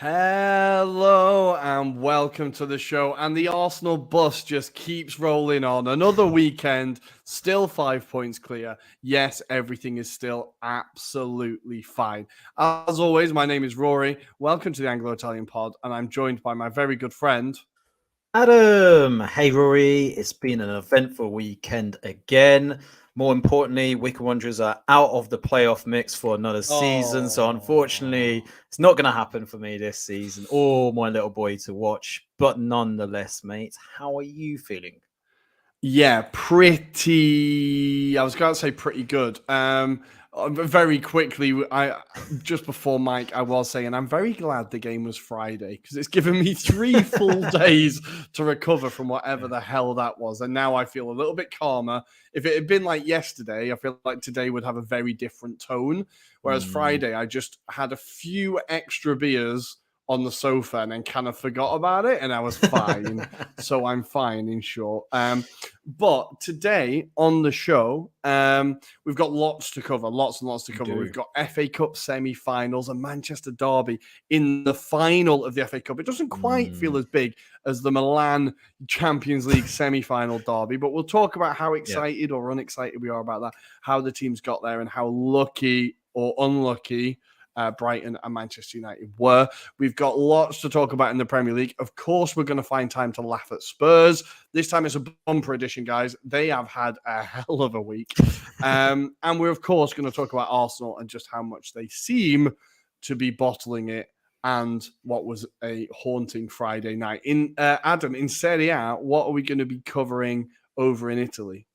Hello and welcome to the show. And the Arsenal bus just keeps rolling on. Another weekend, still 5 points clear. Yes, everything is still absolutely fine. As always, my name is Rory. Welcome to the Anglo-Italian pod, and I'm joined by my very good friend Adam, hey Rory, it's been an eventful weekend again. More importantly, Wicker Wanderers are out of the playoff mix for another season. So unfortunately, it's not going to happen for me this season or my little boy to watch. But nonetheless, mate, how are you feeling? Yeah, pretty. I was going to say pretty good. Very quickly, I just before Mike, I was saying I'm very glad the game was Friday because it's given me 3 full days to recover from whatever the hell that was, and now I feel a little bit calmer. If it had been like yesterday, I feel like today would have a very different tone. Whereas Friday, I just had a few extra beers on the sofa and then kind of forgot about it, and I was fine. So I'm fine in short. But today on the show, we've got lots to cover, lots and lots to cover. We've got FA Cup semi-finals and Manchester derby in the final of the FA Cup. It doesn't quite feel as big as the Milan Champions League semi-final derby, but we'll talk about how excited or unexcited we are about that, how the teams got there, and how lucky or unlucky Brighton and Manchester United were. We've got lots to talk about in the Premier League. Of course, we're going to find time to laugh at Spurs. This time it's a bumper edition, guys. They have had a hell of a week. And we're, of course, going to talk about Arsenal and just how much they seem to be bottling it and what was a haunting Friday night. Adam, in Serie A, what are we going to be covering over in Italy?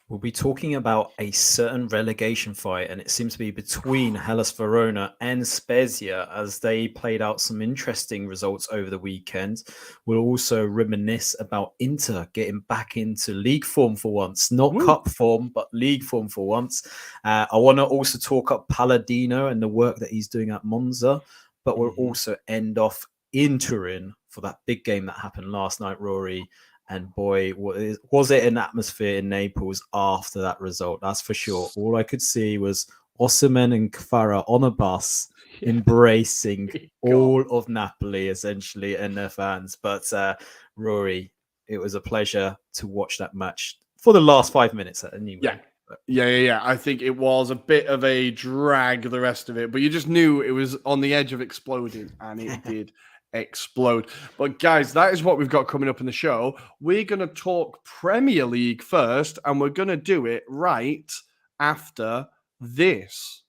We'll be talking about a certain relegation fight, and it seems to be between Hellas Verona and Spezia as they played out some interesting results over the weekend. We'll also reminisce about Inter getting back into league form for once, not cup form, but league form for once. I want to also talk up Palladino and the work that he's doing at Monza, but we'll also end off in Turin for that big game that happened last night, Rory. And boy, was it an atmosphere in Naples after that result? That's for sure. All I could see was Osimhen and Kvara on a bus embracing all of Napoli, essentially, and their fans. But Rory, it was a pleasure to watch that match for the last 5 minutes anyway. Yeah. I think it was a bit of a drag, the rest of it, but you just knew it was on the edge of exploding, and it did explode. But guys, that is what we've got coming up in the show. We're going to talk Premier League first, and we're going to do it right after this.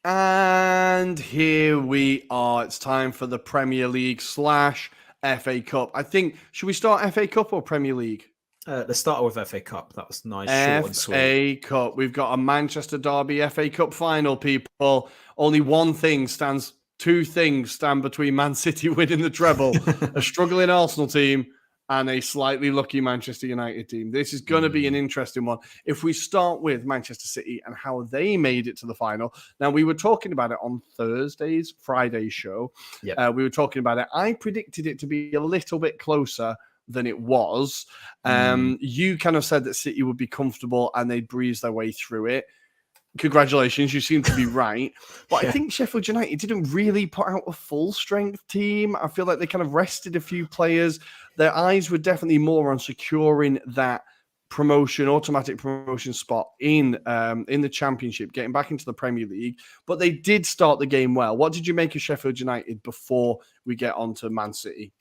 And here we are. It's time for the Premier League / FA Cup. I think, should we start FA Cup or Premier League? Let's start with FA Cup. That was nice, short and sweet. FA Cup. We've got a Manchester derby FA Cup final, people. Only two things stand between Man City winning the treble. A struggling Arsenal team and a slightly lucky Manchester United team. This is going to be an interesting one. If we start with Manchester City and how they made it to the final. Now, we were talking about it on Friday's show. We were talking about it. I predicted it to be a little bit closer than it was. You kind of said that City would be comfortable and they'd breeze their way through it. Congratulations, you seem to be right. But I think Sheffield United didn't really put out a full strength team. I feel like they kind of rested a few players. Their eyes were definitely more on securing that automatic promotion spot in the Championship, getting back into the Premier League. But they did start the game well. What did you make of Sheffield United before we get on to Man City?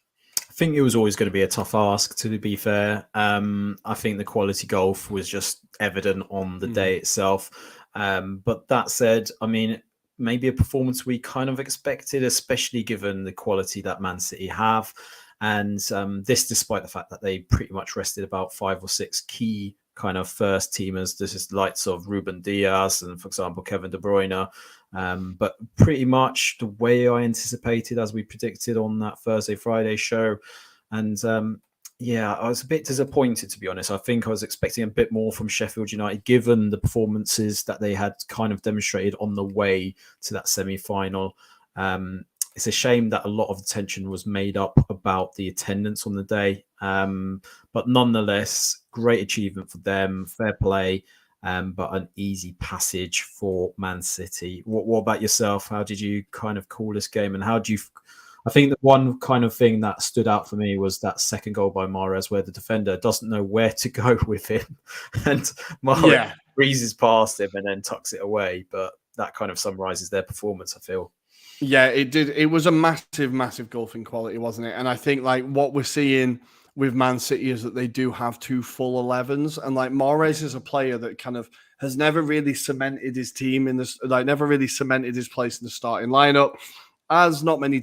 I think it was always going to be a tough ask, to be fair. I think the quality golf was just evident on the day itself. But that said, I mean, maybe a performance we kind of expected, especially given the quality that Man City have. And this despite the fact that they pretty much rested about 5 or 6 key kind of first teamers. This is lights of Ruben Diaz and, for example, Kevin De Bruyne. But pretty much the way I anticipated, as we predicted on that Friday show. And I was a bit disappointed, to be honest. I think I was expecting a bit more from Sheffield United, given the performances that they had kind of demonstrated on the way to that semi-final. It's a shame that a lot of attention was made up about the attendance on the day. But nonetheless, great achievement for them, fair play. but an easy passage for Man City. What about yourself? How did you kind of call this game, and how do you? I think the one kind of thing that stood out for me was that second goal by Mahrez, where the defender doesn't know where to go with him, and Mahrez breezes past him and then tucks it away. But that kind of summarizes their performance, I feel. Yeah, it did. It was a massive, massive golfing quality, wasn't it? And I think like what we're seeing with Man City is that they do have 2 full 11s, and like Mahrez is a player that kind of has never really cemented his team in this, like never really cemented his place in the starting lineup. As not many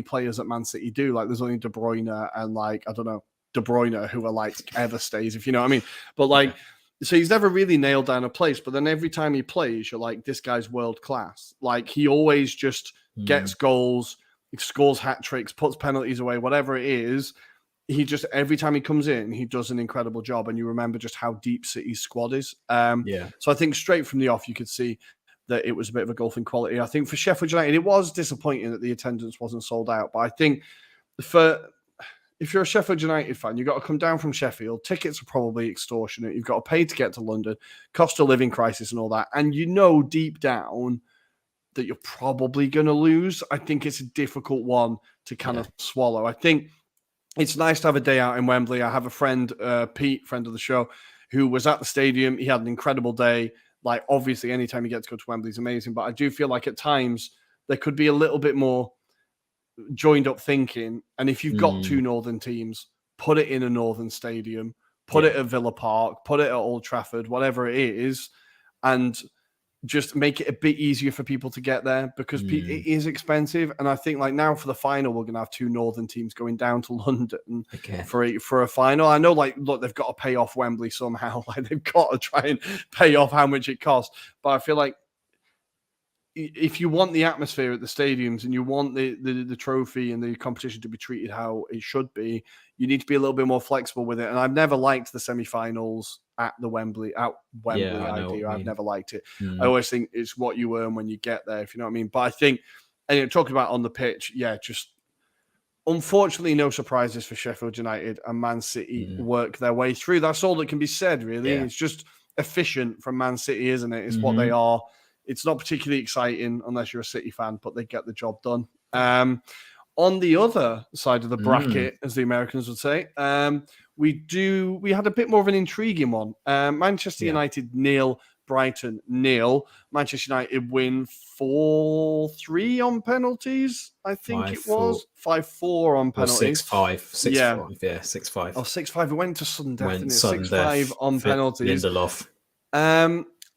players at Man City do. Like there's only De Bruyne and like I don't know De Bruyne who are like ever stays, if you know what I mean. But like. So he's never really nailed down a place, but then every time he plays, you're like, this guy's world class. Like he always just gets goals, scores hat tricks, puts penalties away, whatever it is. He just, every time he comes in, he does an incredible job. And you remember just how deep City's squad is. So I think straight from the off, you could see that it was a bit of a golfing quality. I think for Sheffield United, it was disappointing that the attendance wasn't sold out. But I think if you're a Sheffield United fan, you've got to come down from Sheffield. Tickets are probably extortionate. You've got to pay to get to London, cost of living crisis and all that. And you know deep down that you're probably going to lose. I think it's a difficult one to kind of swallow. I think it's nice to have a day out in Wembley. I have a friend, Pete, friend of the show, who was at the stadium. He had an incredible day. Like, obviously, anytime you get to go to Wembley is amazing. But I do feel like at times there could be a little bit more joined up thinking, and if you've got 2 northern teams, put it in a northern stadium, put it at Villa Park, put it at Old Trafford, whatever it is, and just make it a bit easier for people to get there, because it is expensive. And I think like now for the final, we're gonna have 2 northern teams going down to London for a final. I know, like, look, they've got to pay off Wembley somehow. Like they've got to try and pay off how much it costs. But I feel like if you want the atmosphere at the stadiums and you want the trophy and the competition to be treated how it should be, you need to be a little bit more flexible with it. And I've never liked the semi-finals at Wembley idea. I've never liked it. I always think it's what you earn when you get there, if you know what I mean. But I think, and talking about on the pitch, just unfortunately no surprises for Sheffield United, and Man City work their way through. That's all that can be said, really. It's just efficient from Man City, isn't it? It's what they are. It's not particularly exciting unless you're a City fan, but they get the job done. On the other side of the bracket, as the Americans would say, we had a bit more of an intriguing one. Manchester United 0, Brighton 0. Manchester United win 4-3 on penalties. I think it was 5-4 on penalties. 6-5. 6-5. Yeah, 6-5. Oh, 6-5. It went to sudden death, didn't it? 6-5 on penalties. Lindelof.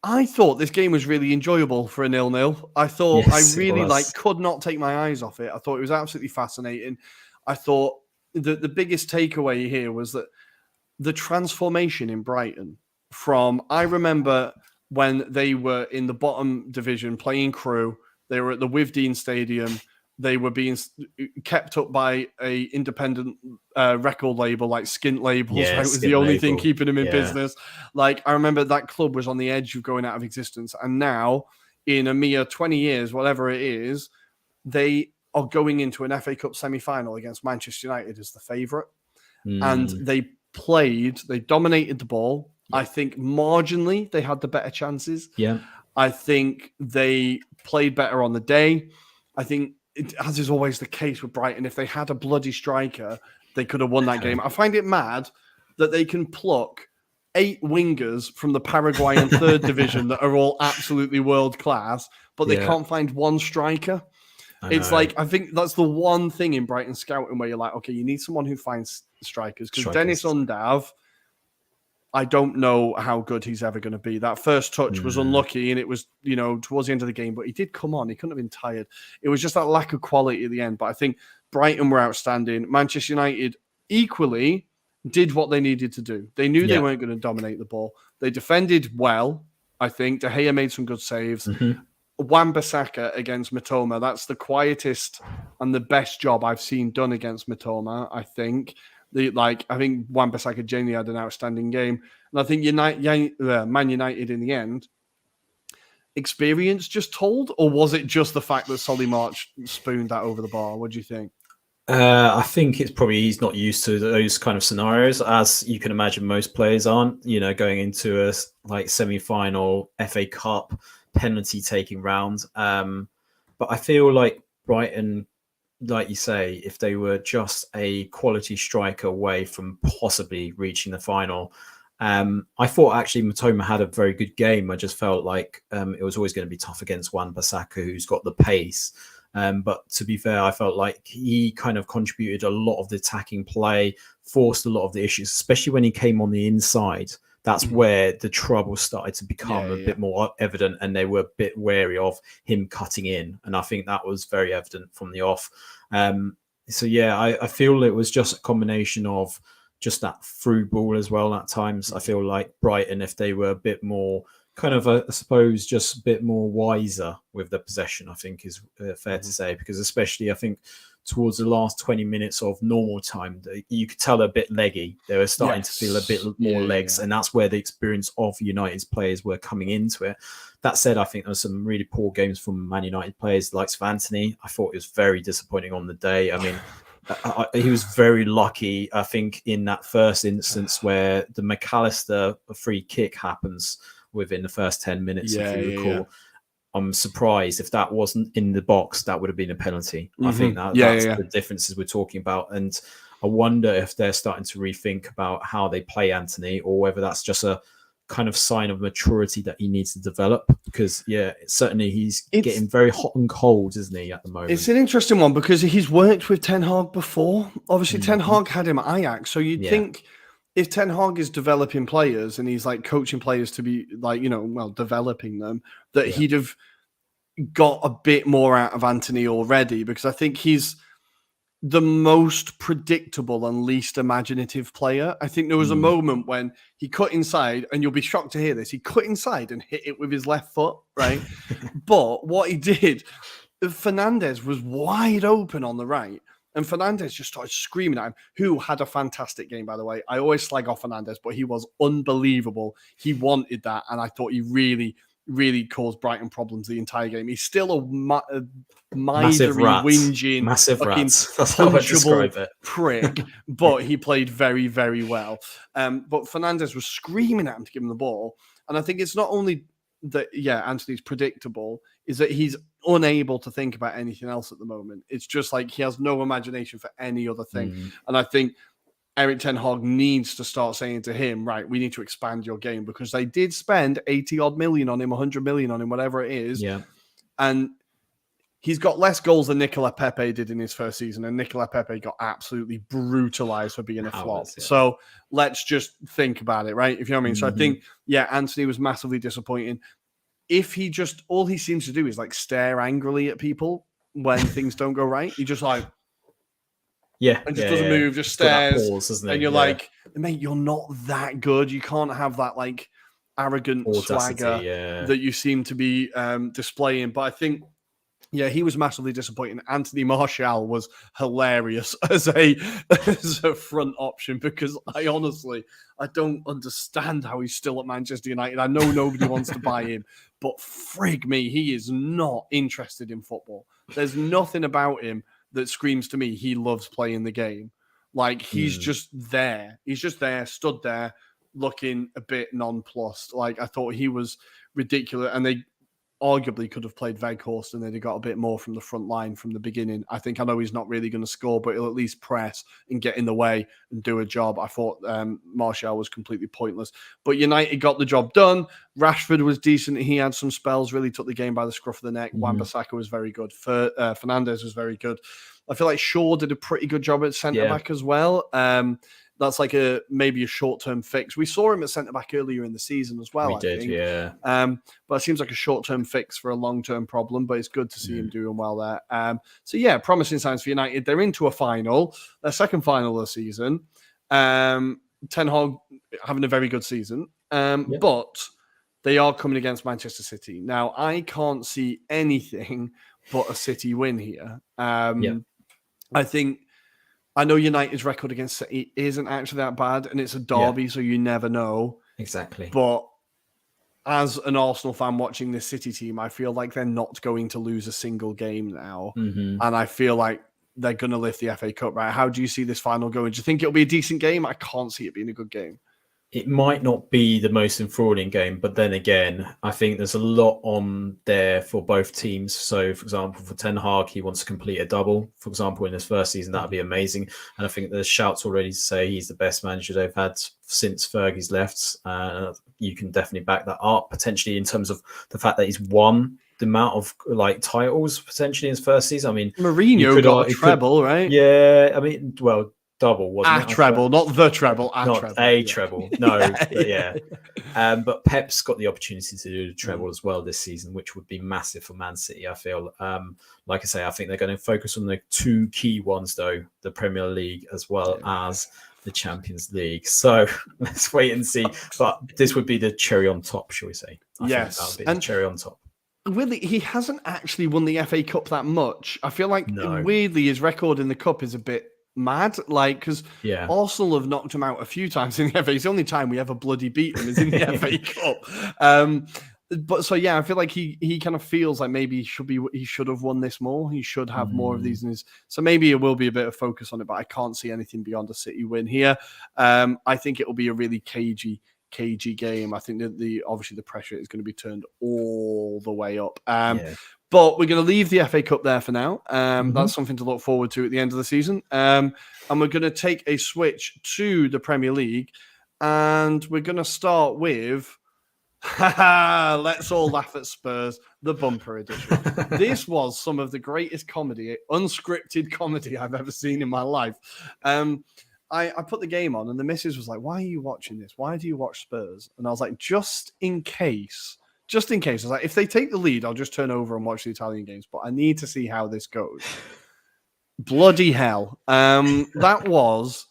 I thought this game was really enjoyable for a 0-0. I thought I really could not take my eyes off it. I thought it was absolutely fascinating. I thought the biggest takeaway here was that the transformation in Brighton from, I remember when they were in the bottom division playing Crew, they were at the Wivdean Stadium. They were being kept up by a independent record label like Skint Labels. Right? It was the only thing keeping them in business. Like, I remember that club was on the edge of going out of existence. And now, in a mere 20 years, whatever it is, they are going into an FA Cup semi-final against Manchester United as the favourite. And they dominated the ball. I think marginally they had the better chances. I think they played better on the day. I think, as is always the case with Brighton, if they had a bloody striker, they could have won that game. I find it mad that they can pluck 8 wingers from the Paraguayan third division that are all absolutely world class, but they can't find one striker. It's like, I think that's the one thing in Brighton scouting where you're like, okay, you need someone who finds strikers, because Dennis Undav, I don't know how good he's ever going to be. That first touch was unlucky, and it was, towards the end of the game, but he did come on. He couldn't have been tired. It was just that lack of quality at the end. But I think Brighton were outstanding. Manchester United equally did what they needed to do. They knew they weren't going to dominate the ball. They defended well, I think. De Gea made some good saves. Wan-Bissaka against Mitoma, that's the quietest and the best job I've seen done against Mitoma, I think. I think Wan-Bissaka genuinely had an outstanding game. And I think Man United in the end, experience just told? Or was it just the fact that Solly March spooned that over the bar? What do you think? I think it's probably he's not used to those kind of scenarios, as you can imagine most players aren't. Going into a like semi-final FA Cup penalty taking round. But I feel like Brighton, like you say, if they were just a quality striker away from possibly reaching the final. I thought actually Matoma had a very good game. I just felt like it was always going to be tough against Wan-Bissaka, who's got the pace. But to be fair, I felt like he kind of contributed a lot of the attacking play, forced a lot of the issues, especially when he came on the inside. That's where the trouble started to become a bit more evident, and they were a bit wary of him cutting in. And I think that was very evident from the off. I feel it was just a combination of just that through ball as well at times. I feel like Brighton, if they were a bit more kind of, I suppose, just a bit more wiser with the possession, I think is fair to say, because especially I think towards the last 20 minutes of normal time, you could tell a bit leggy. They were starting to feel a bit more legs, and that's where the experience of United's players were coming into it. That said, I think there were some really poor games from Man United players, like Anthony. I thought it was very disappointing on the day. I mean, he was very lucky, I think, in that first instance where the McAllister free kick happens within the first 10 minutes, if you recall. Yeah. I'm surprised if that wasn't in the box, that would have been a penalty. I think that's the differences we're talking about. And I wonder if they're starting to rethink about how they play Anthony, or whether that's just a kind of sign of maturity that he needs to develop, because certainly he's getting very hot and cold, isn't he, at the moment? It's an interesting one because he's worked with Ten Hag before. Obviously, Ten Hag had him at Ajax, so you'd think if Ten Hag is developing players and he's like coaching players to be like, developing them, that he'd have got a bit more out of Anthony already, because I think he's the most predictable and least imaginative player. I think there was a moment when he cut inside, and you'll be shocked to hear this, he cut inside and hit it with his left foot, right? But what he did, Fernandes was wide open on the right, and Fernandes just started screaming at him, who had a fantastic game, by the way. I always slag off Fernandes, but he was unbelievable. He wanted that, and I thought he really caused Brighton problems the entire game. He's still a misery, whinging, massive rats. That's how I describe it. Prick, but he played very, very well. But Fernandes was screaming at him to give him the ball. And I think it's not only that, Anthony's predictable, is that he's unable to think about anything else at the moment. It's just like he has no imagination for any other thing. And I think Erik Ten Hag needs to start saying to him, right, we need to expand your game, because they did spend 80 odd million on him, 100 million on him, whatever it is. Yeah. And he's got less goals than Nicola Pepe did in his first season. And Nicola Pepe got absolutely brutalized for being a flop. So let's just think about it, right? If you know what I mean. So I think, Anthony was massively disappointing. If he just, all he seems to do is like stare angrily at people when things don't go right. He just like, and just doesn't move, just stares. Pause, and you're like, mate, you're not that good. You can't have that like arrogant swagger that you seem to be displaying. But I think, he was massively disappointing. Anthony Martial was hilarious as a front option, because I don't understand how he's still at Manchester United. I know nobody wants to buy him, but frig me, he is not interested in football. There's nothing about him that screams to me he loves playing the game. Like, he's just there. He's just there, stood there, looking a bit nonplussed. Like, I thought he was ridiculous. And they arguably could have played Weghorst and they'd have got a bit more from the front line from the beginning. I know he's not really going to score, but he'll at least press and get in the way and do a job. I thought Martial was completely pointless. But United got the job done. Rashford was decent. He had some spells, really took the game by the scruff of the neck. Wan-Bissaka was very good. Fernandes was very good. I feel like Shaw did a pretty good job at centre-back as well. That's like maybe a short-term fix. We saw him at centre-back earlier in the season as well, I think. But it seems like a short-term fix for a long-term problem, but it's good to see him doing well there. Promising signs for United. They're into a final, their second final of the season. Ten Hag having a very good season, but they are coming against Manchester City. Now, I can't see anything but a City win here. I know United's record against City isn't actually that bad, and it's a derby, so you never know. Exactly. But as an Arsenal fan watching this City team, I feel like they're not going to lose a single game now. And I feel like they're going to lift the FA Cup, right? How do you see this final going? Do you think it'll be a decent game? I can't see it being a good game. It might not be the most enthralling game, but then again, I think there's a lot on there for both teams. So, for example, for Ten Hag, he wants to complete a double. For example, in his first season, that would be amazing. And I think there's shouts already to say he's the best manager they've had since Fergie's left. You can definitely back that up, potentially in terms of the fact that he's won the amount of like titles potentially in his first season. I mean, Mourinho got a treble, right? Yeah, I mean, well, double, wasn't it? Treble, not the treble, not treble. A treble. No, but Pep's got the opportunity to do the treble as well this season, which would be massive for Man City, I feel. Like I say, I think they're going to focus on the two key ones, though, the Premier League as well as the Champions League. So let's wait and see. But this would be the cherry on top, shall we say? I think that would be the cherry on top. Really, he hasn't actually won the FA Cup that much. I feel like, weirdly, his record in the Cup is a bit mad, like, because Arsenal have knocked him out a few times in the FA. It's the only time we ever bloody beat him is in the FA Cup. But so I feel like he kind of feels like maybe he should have won this more. He should have more of these in his. So maybe it will be a bit of focus on it, but I can't see anything beyond a City win here. I think it will be a really cagey game. I think that obviously the pressure is going to be turned all the way up. But we're going to leave the FA Cup there for now. That's something to look forward to at the end of the season. And we're going to take a switch to the Premier League. And we're going to start with, let's all laugh at Spurs, the bumper edition. This was some of the greatest comedy, unscripted comedy I've ever seen in my life. I put the game on and the missus was like, why are you watching this? Why do you watch Spurs? And I was like, just in case. I was like, if they take the lead, I'll just turn over and watch the Italian games. But I need to see how this goes. Bloody hell. That was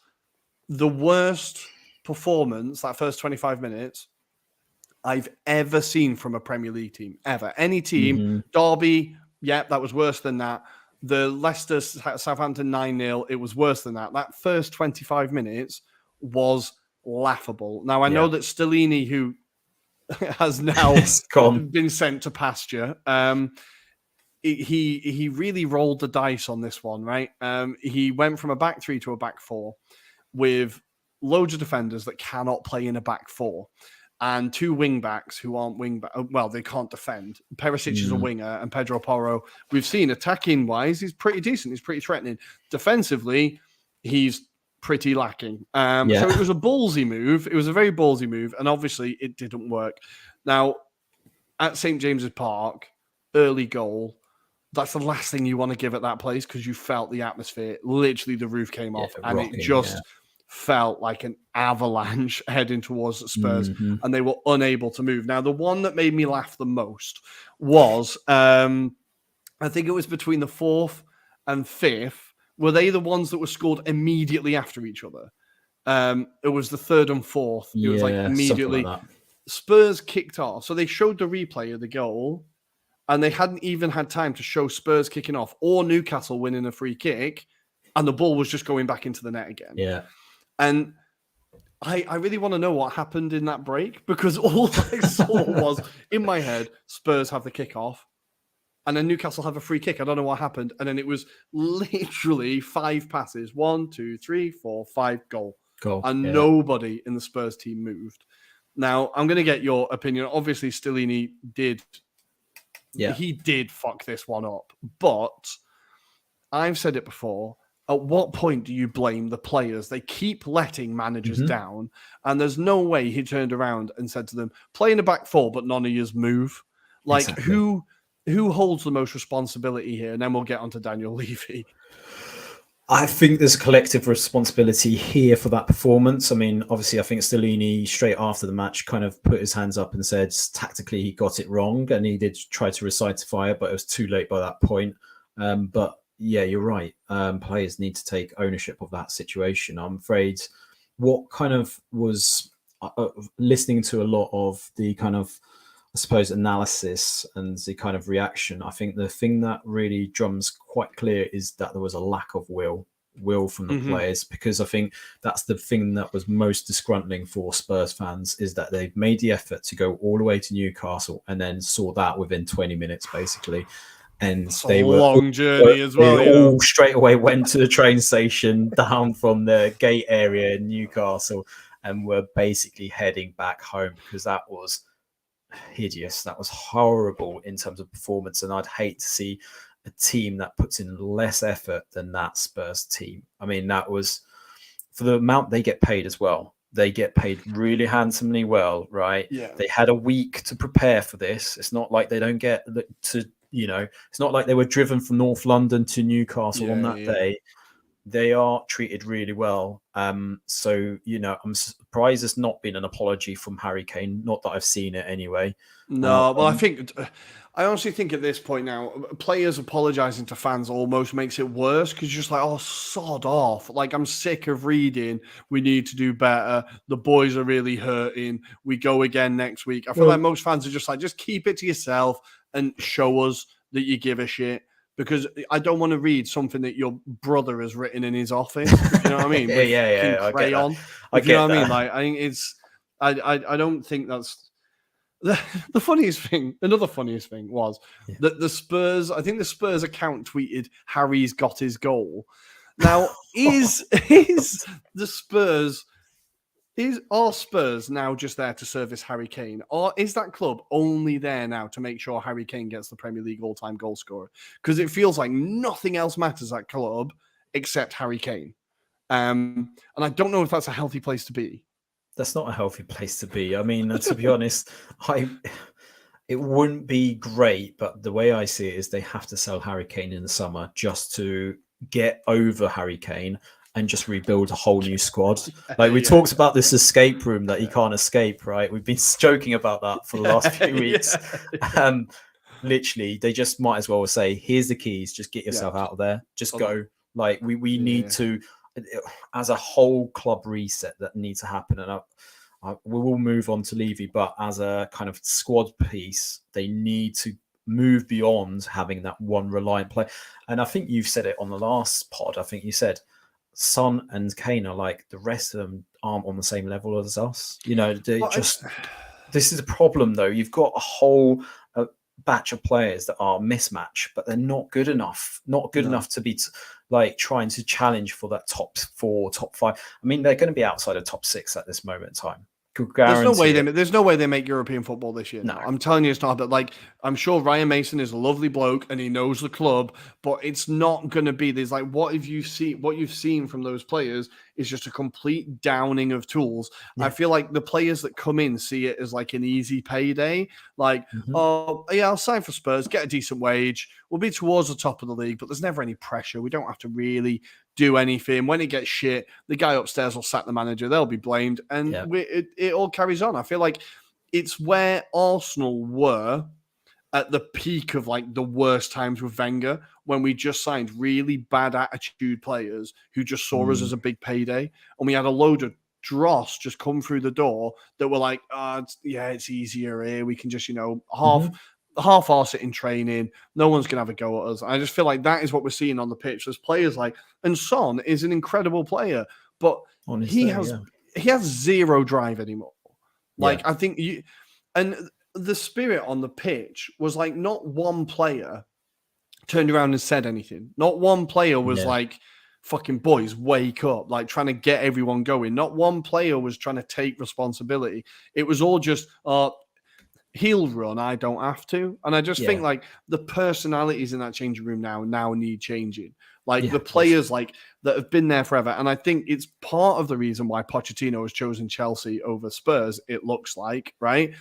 the worst performance, that first 25 minutes, I've ever seen from a Premier League team, ever. Any team. Derby, that was worse than that. The Leicester Southampton 9-0, it was worse than that. That first 25 minutes was laughable. Now, I know that Stellini, who has now been sent to pasture, he really rolled the dice on this one, right? He went from a back three to a back four with loads of defenders that cannot play in a back four. And two wing backs who aren't wing back. Well, they can't defend. Perisic is a winger, and Pedro Porro, we've seen attacking wise, he's pretty decent. He's pretty threatening. Defensively, he's pretty lacking. So it was a ballsy move. It was a very ballsy move, and obviously it didn't work. Now, at St. James's Park, early goal. That's the last thing you want to give at that place because you felt the atmosphere. Literally, the roof came off, and rocking, it just felt like an avalanche heading towards Spurs, and they were unable to move. Now, the one that made me laugh the most was, I think it was between the fourth and fifth. Were they the ones that were scored immediately after each other? It was the third and fourth. It was like immediately. Like Spurs kicked off. So they showed the replay of the goal, and they hadn't even had time to show Spurs kicking off or Newcastle winning a free kick, and the ball was just going back into the net again. Yeah. And I really want to know what happened in that break because all I saw was, in my head, Spurs have the kickoff and then Newcastle have a free kick. I don't know what happened. And then it was literally 5 passes. 1, 2, 3, 4, 5, goal. And nobody in the Spurs team moved. Now, I'm going to get your opinion. Obviously, Stellini did fuck this one up. But I've said it before. At what point do you blame the players? They keep letting managers down, and there's no way he turned around and said to them, play in a back four, but none of yous move. Like, who holds the most responsibility here? And then we'll get on to Daniel Levy. I think there's a collective responsibility here for that performance. I mean, obviously, I think Stellini, straight after the match, kind of put his hands up and said tactically he got it wrong, and he did try to rectify it, but it was too late by that point. But yeah, you're right. Players need to take ownership of that situation. I'm afraid what kind of was listening to a lot of the kind of, I suppose, analysis and the kind of reaction. I think the thing that really drums quite clear is that there was a lack of will from the players, because I think that's the thing that was most disgruntling for Spurs fans, is that they've made the effort to go all the way to Newcastle and then saw that within 20 minutes, basically. and It's a they were long journey as well, they you know. all straight away went to the train station down from the gate area in Newcastle and were basically heading back home because that was hideous. That was horrible in terms of performance, and I'd hate to see a team that puts in less effort than that Spurs team. I mean, that was for the amount they get paid as well. They get paid really handsomely well, right? Yeah. They had a week to prepare for this. It's not like they don't get to, it's not like they were driven from North London to Newcastle on that day. They are treated really well. So, I'm surprised there's not been an apology from Harry Kane. Not that I've seen it anyway. No, well, I honestly think at this point now, players apologising to fans almost makes it worse because you're just like, oh, sod off. Like, I'm sick of reading, we need to do better. The boys are really hurting. We go again next week. I feel like most fans are just like, just keep it to yourself and show us that you give a shit. Because I don't want to read something that your brother has written in his office. You know what I mean? Yeah. Crayon. I get what that. I mean? Like, I think it's. I don't think that's the funniest thing. Another funniest thing was that the Spurs. I think the Spurs account tweeted Harry's got his goal. Now is the Spurs. Are Spurs now just there to service Harry Kane? Or is that club only there now to make sure Harry Kane gets the Premier League all-time goal scorer? Because it feels like nothing else matters at club except Harry Kane. And I don't know if that's a healthy place to be. That's not a healthy place to be. I mean, to be honest, it wouldn't be great, but the way I see it is they have to sell Harry Kane in the summer just to get over Harry Kane and just rebuild a whole new squad. Like we talked about this escape room that he can't escape, right? We've been joking about that for the last few weeks. Literally, they just might as well say, here's the keys, just get yourself out of there. Just go. Like we need to, as a whole club reset that needs to happen. And we will move on to Levy, but as a kind of squad piece, they need to move beyond having that one reliant player. And I think you've said it on the last pod. I think you said, Son and Kane are like the rest of them aren't on the same level as us. This is a problem though. You've got a whole batch of players that are mismatch, but they're not good enough. Not good enough to be like trying to challenge for that top 4, top 5. I mean, they're going to be outside of top 6 at this moment in time. There's no way they make European football this year. No. I'm telling you, it's not. But like, I'm sure Ryan Mason is a lovely bloke and he knows the club, but it's not going to be. There's like, what you've seen from those players is just a complete downing of tools. I feel like the players that come in see it as like an easy payday. Like, oh yeah, I'll sign for Spurs, get a decent wage. We'll be towards the top of the league, but there's never any pressure. We don't have to really do anything. When it gets shit, the guy upstairs will sack the manager. They'll be blamed, and it all carries on. I feel like it's where Arsenal were at the peak of like the worst times with Wenger, when we just signed really bad attitude players who just saw us as a big payday, and we had a load of dross just come through the door that were like, it's easier here. We can just, half arse it in training. No one's going to have a go at us. I just feel like that is what we're seeing on the pitch. There's players like, and Son is an incredible player, but he has zero drive anymore. Like, I think and the spirit on the pitch was like, not one player turned around and said anything. Not one player was like, fucking boys, wake up, like trying to get everyone going. Not one player was trying to take responsibility. It was all just, he'll run, I don't have to. And I just think like the personalities in that changing room now need changing. Like the players like that have been there forever. And I think it's part of the reason why Pochettino has chosen Chelsea over Spurs, it looks like, right?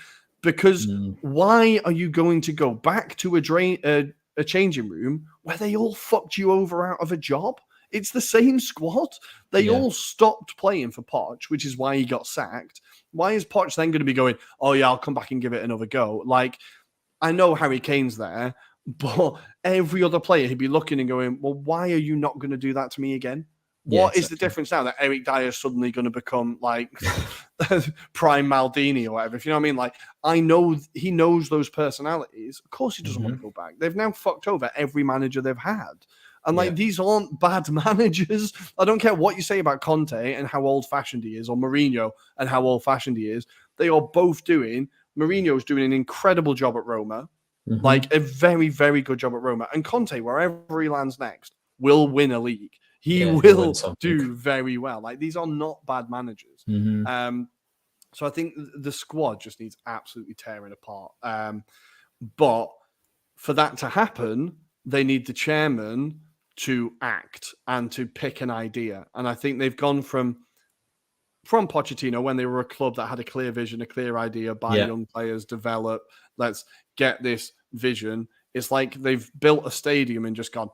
Because why are you going to go back to a changing room where they all fucked you over out of a job? It's the same squad. They all stopped playing for Poch, which is why he got sacked. Why is Poch then going to be going, oh yeah, I'll come back and give it another go? Like, I know Harry Kane's there, but every other player, he'd be looking and going, well, why are you not going to do that to me again? What is the difference now that Eric Dyer's suddenly going to become like prime Maldini or whatever? If you know what I mean? Like, I know he knows those personalities. Of course he doesn't want to go back. They've now fucked over every manager they've had. And like, these aren't bad managers. I don't care what you say about Conte and how old-fashioned he is, or Mourinho and how old-fashioned he is. They are both Mourinho's doing an incredible job at Roma. Like a very, very good job at Roma. And Conte, wherever he lands next, will win a league. He He'll will win something. do very well. Like these are not bad managers. So I think the squad just needs absolutely tearing apart. But for that to happen, they need the chairman to act and to pick an idea. And I think they've gone from Pochettino, when they were a club that had a clear vision, a clear idea, buy young players, develop, let's get this vision. It's like they've built a stadium and just gone,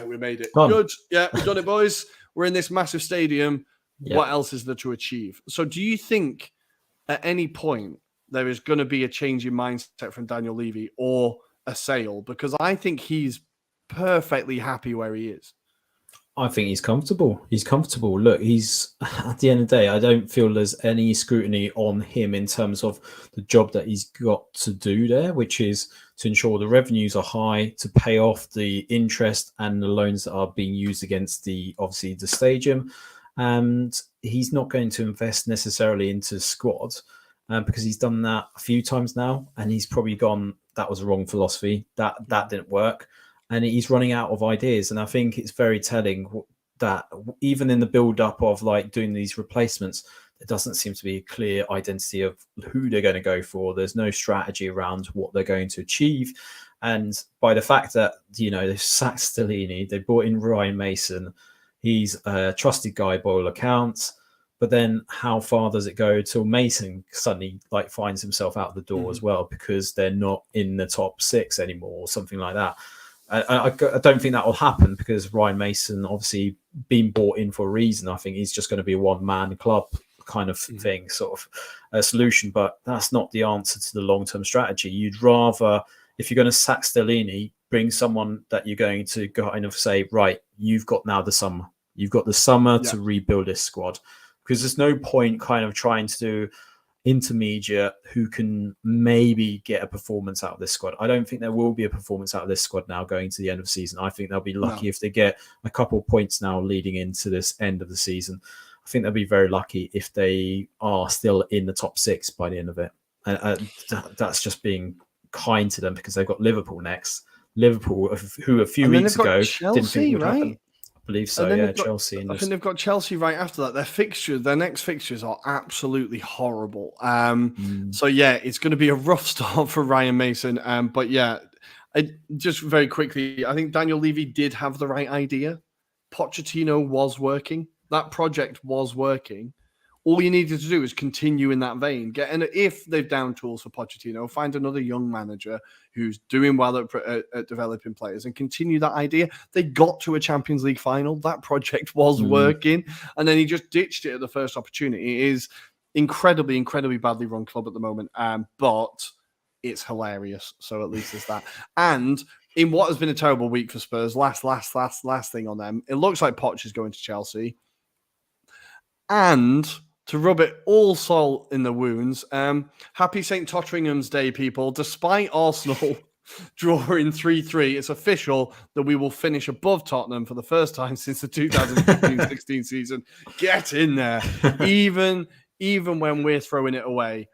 we made it. Good. Yeah, we've done it, boys. We're in this massive stadium. What else is there to achieve? So do you think at any point there is going to be a change in mindset from Daniel Levy or a sale? Because I think he's perfectly happy where he is. I think he's comfortable. He's comfortable. Look, he's at the end of the day, I don't feel there's any scrutiny on him in terms of the job that he's got to do there, which is to ensure the revenues are high, to pay off the interest and the loans that are being used against the stadium. And he's not going to invest necessarily into squad because he's done that a few times now, and he's probably gone, that was a wrong philosophy. That didn't work. And he's running out of ideas. And I think it's very telling that even in the build-up of like doing these replacements, there doesn't seem to be a clear identity of who they're going to go for. There's no strategy around what they're going to achieve. And by the fact that, they've sacked Stellini, they brought in Ryan Mason, he's a trusted guy by all accounts. But then how far does it go till Mason suddenly like finds himself out the door as well, because they're not in the top 6 anymore or something like that? I don't think that will happen, because Ryan Mason obviously being bought in for a reason. I think he's just going to be a one-man club kind of thing, sort of a solution. But that's not the answer to the long-term strategy. You'd rather, if you're going to sack Stellini, bring someone that you're going to kind of say, right, you've got now the summer. You've got the summer to rebuild this squad. Because there's no point kind of trying to do intermediate who can maybe get a performance out of this squad. I don't think there will be a performance out of this squad now going to the end of the season. I think they'll be lucky if they get a couple of points now leading into this end of the season. I think they'll be very lucky if they are still in the top 6 by the end of it. And that's just being kind to them, because they've got Liverpool next. Liverpool, who a few weeks ago Chelsea, didn't think it would right? happen. I believe so, Chelsea. I think they've got Chelsea right after that. Their next fixtures are absolutely horrible. So, it's going to be a rough start for Ryan Mason. But, just very quickly, I think Daniel Levy did have the right idea. Pochettino was working. That project was working. All you needed to do is continue in that vein. If they've down tools for Pochettino, find another young manager who's doing well at developing players and continue that idea. They got to a Champions League final. That project was working. And then he just ditched it at the first opportunity. It is incredibly, incredibly badly run club at the moment. But it's hilarious. So at least there's that. And in what has been a terrible week for Spurs, last thing on them, it looks like Poch is going to Chelsea. And to rub it all salt in the wounds, happy St. Totteringham's Day, people. Despite Arsenal drawing 3-3, it's official that we will finish above Tottenham for the first time since the 2015-16 season. Get in there. Even when we're throwing it away,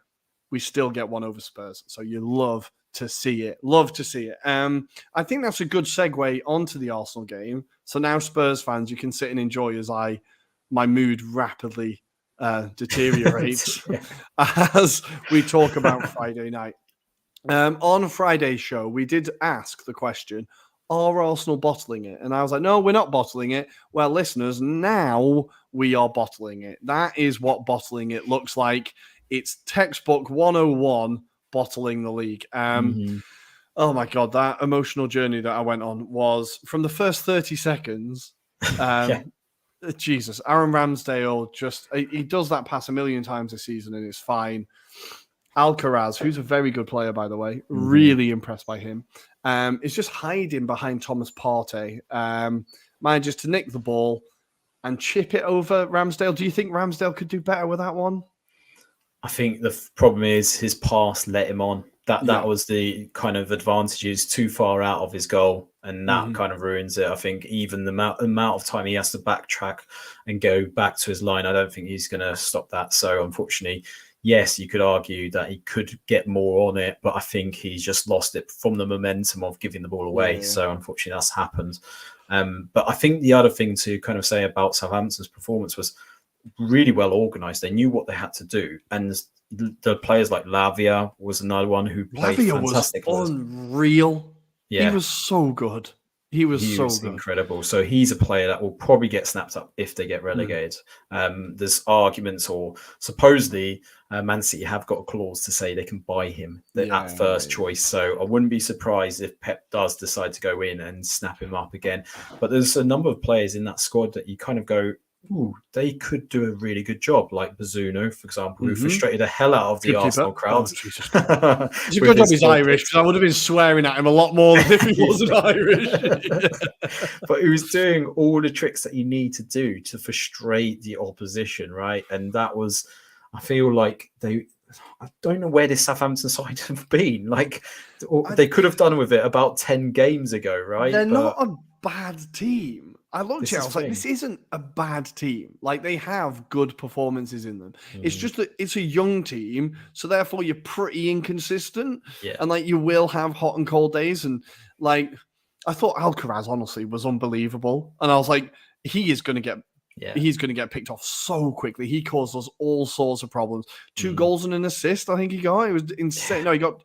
we still get one over Spurs. So you love to see it. Love to see it. I think that's a good segue onto the Arsenal game. So now, Spurs fans, you can sit and enjoy as my mood rapidly deteriorates as we talk about Friday night. On Friday's show, we did ask the question, are Arsenal bottling it? And I was like, no, we're not bottling it. Well, listeners, now we are bottling it. That is what bottling it looks like. It's textbook 101, bottling the league. Oh my God, that emotional journey that I went on was from the first 30 seconds. Jesus, Aaron Ramsdale he does that pass a million times this season and it's fine. Alcaraz, who's a very good player, by the way, really impressed by him, is just hiding behind Thomas Partey. Manages to nick the ball and chip it over Ramsdale. Do you think Ramsdale could do better with that one? I think the problem is his pass let him on. That was the kind of advantages too far out of his goal, and that kind of ruins it. I think even the amount of time he has to backtrack and go back to his line, I don't think he's going to stop that. So unfortunately, yes, you could argue that he could get more on it, but I think he's just lost it from the momentum of giving the ball away. Yeah. So unfortunately, that's happened. But I think the other thing to kind of say about Southampton's performance was really well organised. They knew what they had to do, and the players like Lavia was another one who played fantastic. Was unreal. Yeah, he was so good. He was good. Incredible. So he's a player that will probably get snapped up if they get relegated. There's arguments, or supposedly Man City have got a clause to say they can buy him at first choice. So I wouldn't be surprised if Pep does decide to go in and snap him up again. But there's a number of players in that squad that you kind of go, ooh, they could do a really good job, like Bazzuno, for example, who frustrated the hell out of the Arsenal crowd. It's a good job he's Irish, because I would have been swearing at him a lot more than if he wasn't Irish. But he was doing all the tricks that you need to do to frustrate the opposition, right? And that was, I feel like I don't know where this Southampton side have been. Like, they could have done with it about 10 games ago, right? They're not a bad team. I looked at it, I was like, this isn't a bad team. Like, they have good performances in them. It's just that it's a young team, so therefore you're pretty inconsistent. Yeah. And, like, you will have hot and cold days. And, like, I thought Alcaraz, honestly, was unbelievable. And I was like, he's going to get picked off so quickly. He caused us all sorts of problems. 2 goals and an assist, I think he got. It was insane. Yeah. No, he got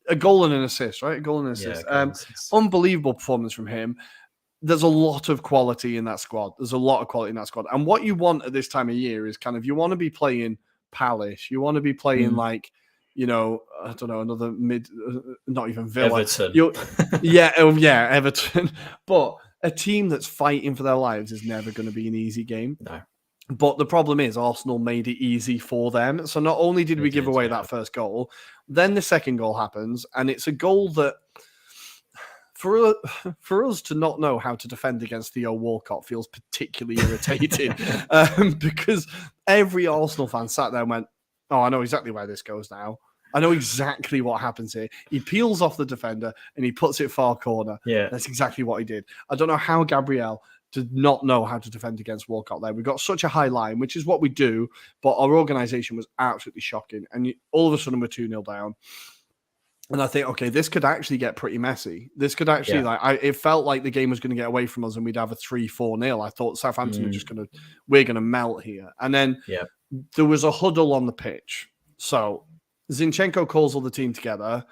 a goal and an assist, right? A goal and an assist. Unbelievable performance from him. There's a lot of quality in that squad. And what you want at this time of year is kind of, you want to be playing Palace. You want to be playing like, I don't know, another not even Villa. Everton. Everton. But a team that's fighting for their lives is never going to be an easy game. No. But the problem is Arsenal made it easy for them. So not only did we give away that first goal, then the second goal happens. And it's a goal that, for us to not know how to defend against Theo Walcott feels particularly irritating because every Arsenal fan sat there and went, oh, I know exactly where this goes now. I know exactly what happens here. He peels off the defender and he puts it far corner. Yeah. That's exactly what he did. I don't know how Gabriel did not know how to defend against Walcott there. We've got such a high line, which is what we do, but our organisation was absolutely shocking. And all of a sudden we're 2-0 down. And I think, okay, this could actually get pretty messy. This could actually, it felt like the game was going to get away from us and we'd have a 3-4-0. I thought Southampton were just we're going to melt here. And then there was a huddle on the pitch. So Zinchenko calls all the team together.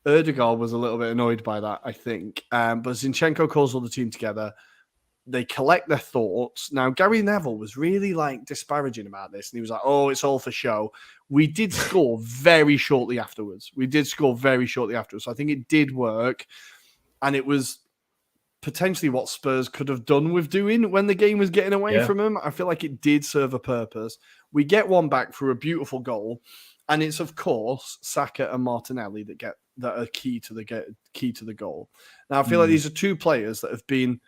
Erdegaard was a little bit annoyed by that, I think. But Zinchenko calls all the team together. They collect their thoughts. Now, Gary Neville was really disparaging about this. And he was like, oh, it's all for show. We did score very shortly afterwards. So I think it did work. And it was potentially what Spurs could have done with doing when the game was getting away from them. I feel like it did serve a purpose. We get one back through a beautiful goal. And it's, of course, Saka and Martinelli that are key to the goal. Now, I feel like these are 2 players that have been...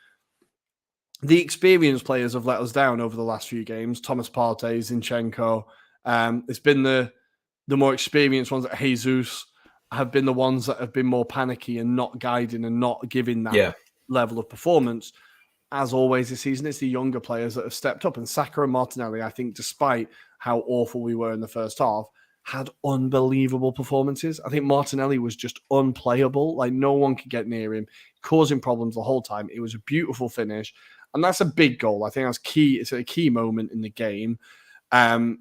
The experienced players have let us down over the last few games. Thomas Partey, Zinchenko. It's been the more experienced ones, like Jesus, have been the ones that have been more panicky and not guiding and not giving that level of performance. As always this season, it's the younger players that have stepped up. And Saka and Martinelli, I think, despite how awful we were in the first half, had unbelievable performances. I think Martinelli was just unplayable. Like, no one could get near him, causing problems the whole time. It was a beautiful finish. And that's a big goal. I think that's key. It's a key moment in the game. Then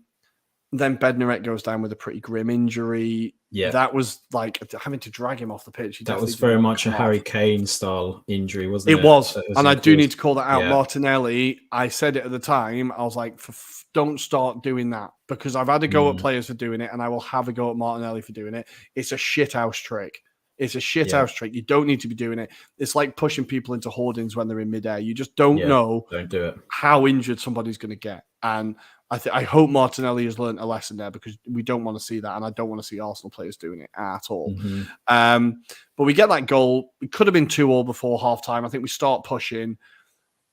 Bednarek goes down with a pretty grim injury. Yeah. That was like having to drag him off the pitch. That was very much a Harry Kane style injury, wasn't it? It was. And I do need to call that out. Martinelli, I said it at the time. I was like, don't start doing that, because I've had a go at players for doing it and I will have a go at Martinelli for doing it. It's a shithouse trick. It's a shithouse trick. You don't need to be doing it. It's like pushing people into hoardings when they're in midair. You just don't know don't do it. How injured somebody's going to get. And I hope Martinelli has learned a lesson there, because we don't want to see that. And I don't want to see Arsenal players doing it at all. But we get that goal. It could have been 2-2 before halftime. I think we start pushing.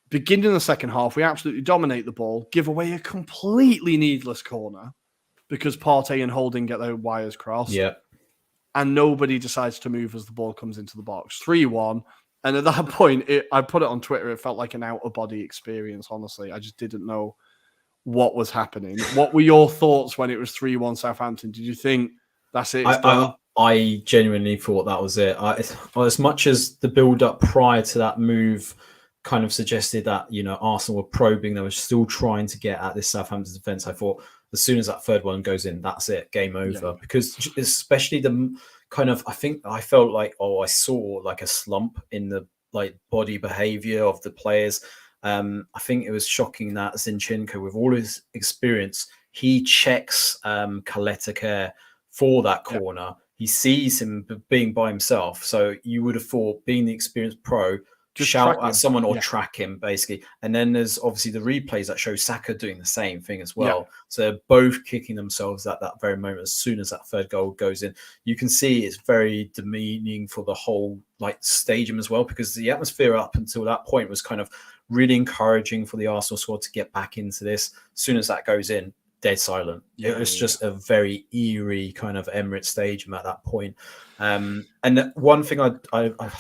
Beginning the second half, we absolutely dominate the ball, give away a completely needless corner because Partey and Holding get their wires crossed. Yeah. And nobody decides to move as the ball comes into the box. 3-1. And at that point, I put it on Twitter, it felt like an out-of-body experience, honestly. I just didn't know what was happening. What were your thoughts when it was 3-1 Southampton? Did you think that's it? It's done? I genuinely thought that was it. As much as the build-up prior to that move kind of suggested that, Arsenal were probing, they were still trying to get at this Southampton defence. I thought as soon as that third one goes in, that's it, game over. Yeah. Because especially the kind of, I think I felt like, I saw like a slump in the like body behaviour of the players. I think it was shocking that Zinchenko, with all his experience, he checks Kaleta for that corner. Yeah. He sees him being by himself. So you would have thought, being the experienced pro, just shout at someone or track him, basically. And then there's obviously the replays that show Saka doing the same thing as well. Yeah. So they're both kicking themselves at that very moment. As soon as that third goal goes in, you can see it's very demeaning for the whole stadium as well, because the atmosphere up until that point was kind of really encouraging for the Arsenal squad to get back into this. As soon as that goes in, dead silent. It was just a very eerie kind of Emirates Stadium at that point. And one thing I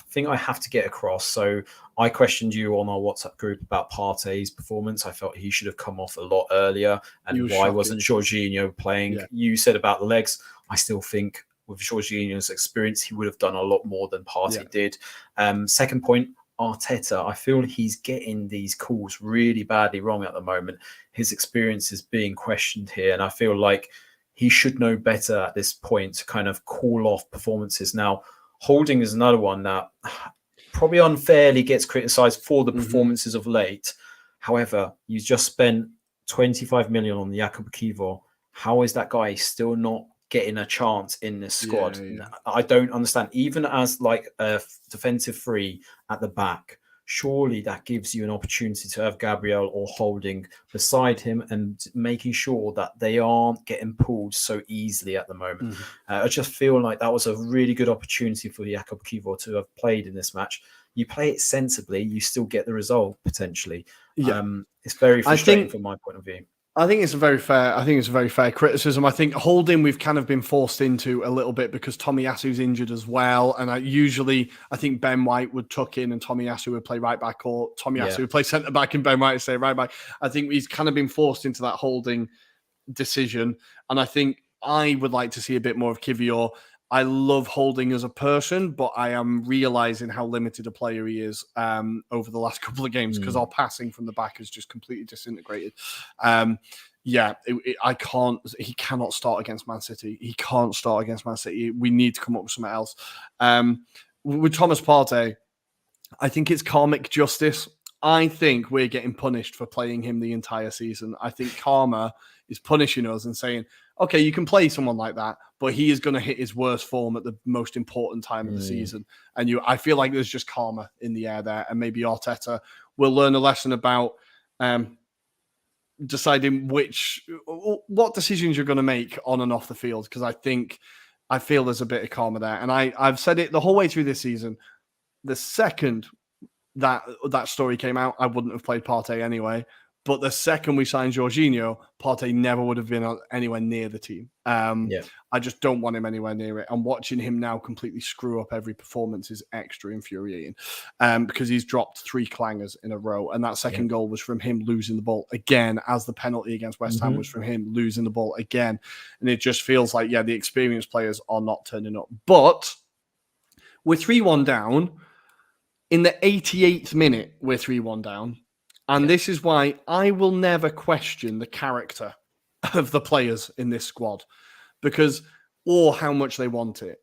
think I have to get across. So I questioned you on our WhatsApp group about Partey's performance. I felt he should have come off a lot earlier. And why wasn't Jorginho playing? Yeah. You said about the legs. I still think with Jorginho's experience, he would have done a lot more than Partey did. Second point, Arteta, I feel he's getting these calls really badly wrong at the moment. His experience is being questioned here, and I feel like he should know better at this point to kind of call off performances. Now, Holding is another one that probably unfairly gets criticised for the performances of late. However, you just spent 25 million on Jakub Kiwior. How is that guy still not getting a chance in this squad? I don't understand. Even as like a defensive free at the back, surely that gives you an opportunity to have Gabriel or Holding beside him and making sure that they aren't getting pulled so easily at the moment. I just feel like that was a really good opportunity for Jakub Kiwior to have played in this match. You play it sensibly, you still get the result potentially. It's very frustrating from my point of view. I think it's a very fair criticism. I think Holding we've kind of been forced into a little bit because Tomiyasu's injured as well. And I think Ben White would tuck in and Tomiyasu would play right back, or Tomiyasu would play centre back and Ben White would stay right back. I think he's kind of been forced into that Holding decision. And I think I would like to see a bit more of Kiwior. I love Holding as a person, but I am realizing how limited a player he is over the last couple of games because our passing from the back has just completely disintegrated. He cannot start against Man City. He can't start against Man City. We need to come up with something else. With Thomas Partey, I think it's karmic justice. I think we're getting punished for playing him the entire season. I think karma is punishing us and saying, okay, you can play someone like that, but he is going to hit his worst form at the most important time of the season. And I feel like there's just karma in the air there. And maybe Arteta will learn a lesson about deciding what decisions you're going to make on and off the field. Because I feel there's a bit of karma there. And I've said it the whole way through this season. The second that story came out, I wouldn't have played Partey anyway. But the second we signed Jorginho, Partey never would have been anywhere near the team. I just don't want him anywhere near it. And watching him now completely screw up every performance is extra infuriating because he's dropped 3 clangers in a row. And that second goal was from him losing the ball again, as the penalty against West Ham was from him losing the ball again. And it just feels like, the experienced players are not turning up. But we're 3-1 down. In the 88th minute, we're 3-1 down. And this is why I will never question the character of the players in this squad or how much they want it.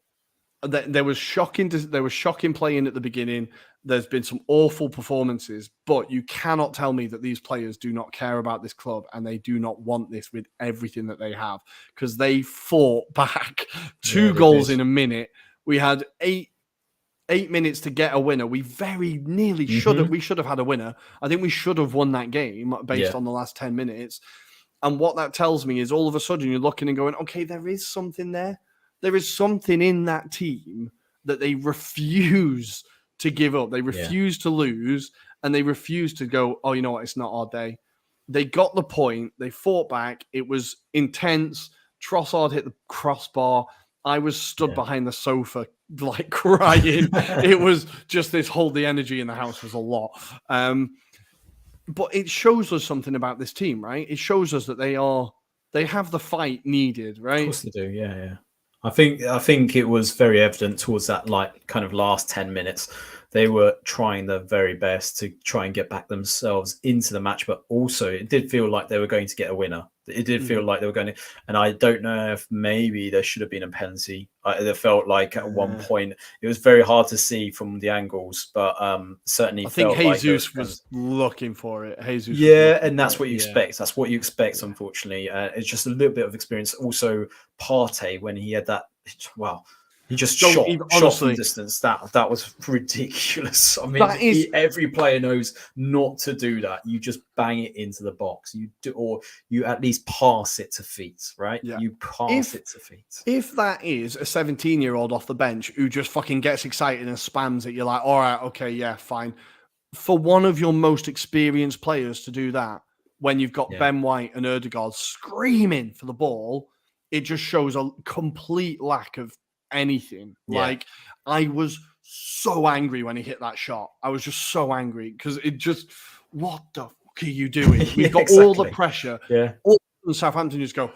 There was shocking playing at the beginning. There's been some awful performances, but you cannot tell me that these players do not care about this club and they do not want this with everything that they have, because they fought back 2 goals in a minute. We had 8 minutes to get a winner. We very nearly should have had a winner. I think we should have won that game based on the last 10 minutes. And what that tells me is all of a sudden you're looking and going, okay, there is something there. There is something in that team that they refuse to give up. They refuse to lose, and they refuse to go, oh, you know what? It's not our day. They got the point. They fought back. It was intense. Trossard hit the crossbar. I was stood behind the sofa, like crying. It was just this whole, the energy in the house was a lot. but it shows us something about this team, right? It shows us that they have the fight needed, right? Of course they do. Yeah, yeah. I think it was very evident towards that kind of last 10 minutes. They were trying their very best to try and get back themselves into the match, but also it did feel like they were going to get a winner. It did feel like they were going to, and I don't know if maybe there should have been a penalty. It felt like at one point it was very hard to see from the angles, but certainly I think felt Jesus like was looking for it. Jesus, and that's what you expect. That's what you expect. Unfortunately, it's just a little bit of experience. Also, Partey when he had that, he just shot from distance. That was ridiculous. I mean, every player knows not to do that. You just bang it into the box. You do, or you at least pass it to feet, right? Yeah. You pass it to feet. If that is a 17-year-old off the bench who just fucking gets excited and spams it, you're like, all right, okay, yeah, fine. For one of your most experienced players to do that, when you've got Ben White and Ødegaard screaming for the ball, it just shows a complete lack of anything. Like, I was so angry when he hit that shot. I was just so angry because it just, what the fuck are you doing? We've got all the pressure. All of Southampton just go,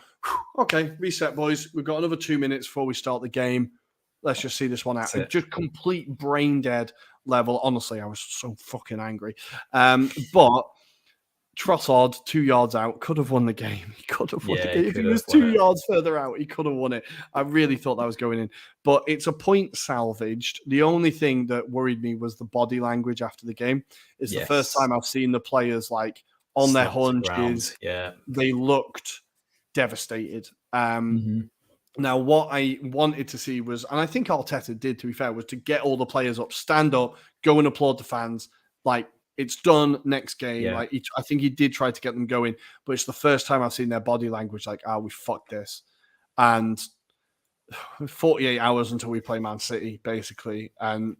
okay, reset, boys. We've got another 2 minutes before we start the game. Let's just see this one out. Just complete brain dead level. Honestly, I was so fucking angry. But Trossard, 2 yards out, could have won the game. He could have won the game. If he was 2 yards further out, he could have won it. I really thought that was going in. But it's a point salvaged. The only thing that worried me was the body language after the game. It's the first time I've seen the players like on their haunches. They looked devastated. Now, what I wanted to see was, and I think Arteta did, to be fair, was to get all the players up, stand up, go and applaud the fans. Like, it's done next game. Like, I think he did try to get them going, but it's the first time I've seen their body language like, we fucked this. And 48 hours until we play Man City, basically. And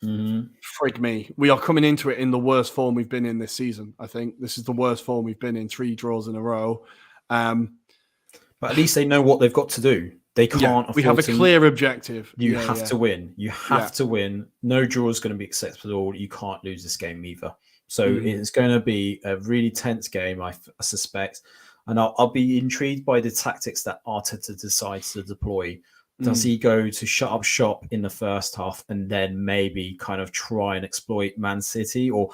frig me. We are coming into it in the worst form we've been in this season, I think. This is the worst form we've been in, 3 draws in a row. But at least they know what they've got to do. They can't. We have a clear objective. You have to win. You have to win. No draw is going to be acceptable. You can't lose this game either. So it's going to be a really tense game, I suspect. And I'll be intrigued by the tactics that Arteta decides to deploy. Does he go to shut up shop in the first half and then maybe kind of try and exploit Man City? Or,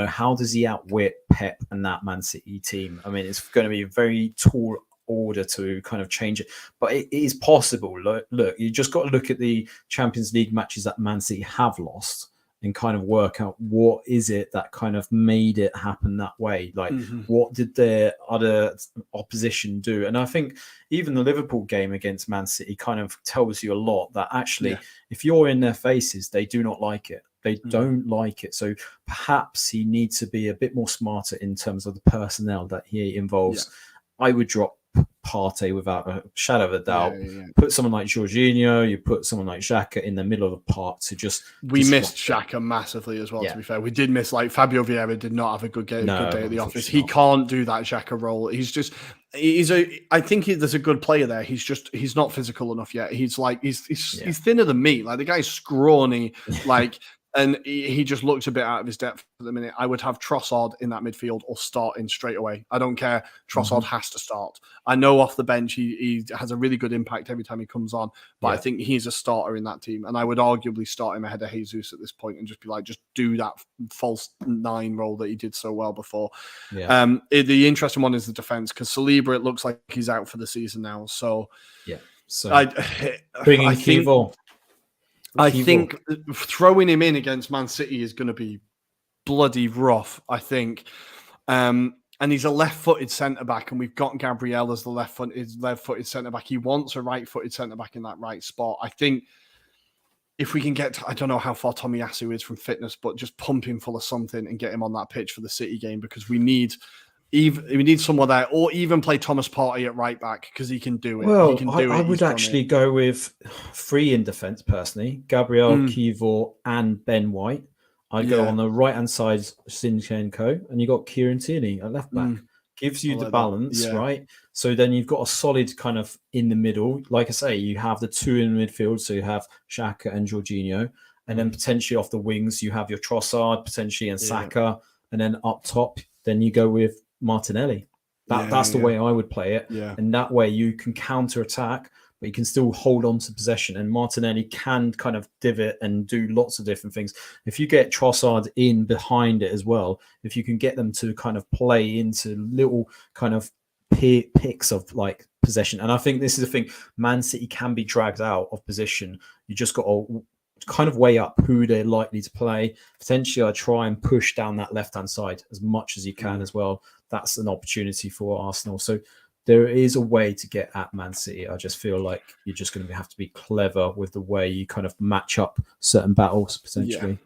how does he outwit Pep and that Man City team? I mean, it's going to be a very tall order to kind of change it, but it is possible. Look, you just got to look at the Champions League matches that Man City have lost and kind of work out what is it that kind of made it happen that way. Like, what did their other opposition do? And I think even the Liverpool game against Man City kind of tells you a lot that actually, if you're in their faces, they do not like it. They don't like it. So perhaps he needs to be a bit more smarter in terms of the personnel that he involves. I would drop Partey without a shadow of a doubt. Put someone like Jorginho, you put someone like Xhaka in the middle of the park to just. We missed Xhaka massively as well. To be fair, we did miss, like, Fabio Vieira did not have a good day at the office. He can't do that Xhaka role. I think there's a good player there. He's not physical enough yet. He's thinner than me. Like, the guy's scrawny, like. And he just looks a bit out of his depth at the minute. I would have Trossard in that midfield or start in straight away. I don't care. Trossard has to start. I know off the bench he has a really good impact every time he comes on, but I think he's a starter in that team. And I would arguably start him ahead of Jesus at this point and just be like, just do that false 9 role that he did so well before. The interesting one is the defense, because Saliba, it looks like he's out for the season now. So, bringing Kivo. I think throwing him in against Man City is going to be bloody rough, I think. And he's a left-footed centre-back, and we've got Gabriel as the left-footed centre-back. He wants a right-footed centre-back in that right spot. I think if we can get I don't know how far Tomiyasu is from fitness, but just pump him full of something and get him on that pitch for the City game, because we need someone there, or even play Thomas Partey at right back, because he can do it. Well, I would actually go with 3 in defence personally: Gabriel, Kivo, and Ben White. I'd go on the right hand side, Zinchenko, and you got Kieran Tierney at left back. Gives you the balance, right? So then you've got a solid kind of in the middle. Like I say, you have the 2 in midfield, so you have Xhaka and Jorginho, and then potentially off the wings you have your Trossard potentially and Saka, and then up top then you go with Martinelli. That's the way I would play it. Yeah. And that way you can counter attack, but you can still hold on to possession. And Martinelli can kind of divot and do lots of different things. If you get Trossard in behind it as well, if you can get them to kind of play into little kind of picks of like possession. And I think this is the thing, Man City can be dragged out of position. You just got to kind of weigh up who they're likely to play. Potentially I try and push down that left-hand side as much as you can as well. That's an opportunity for Arsenal. So there is a way to get at Man City. I just feel like you're just going to have to be clever with the way you kind of match up certain battles potentially. Yeah.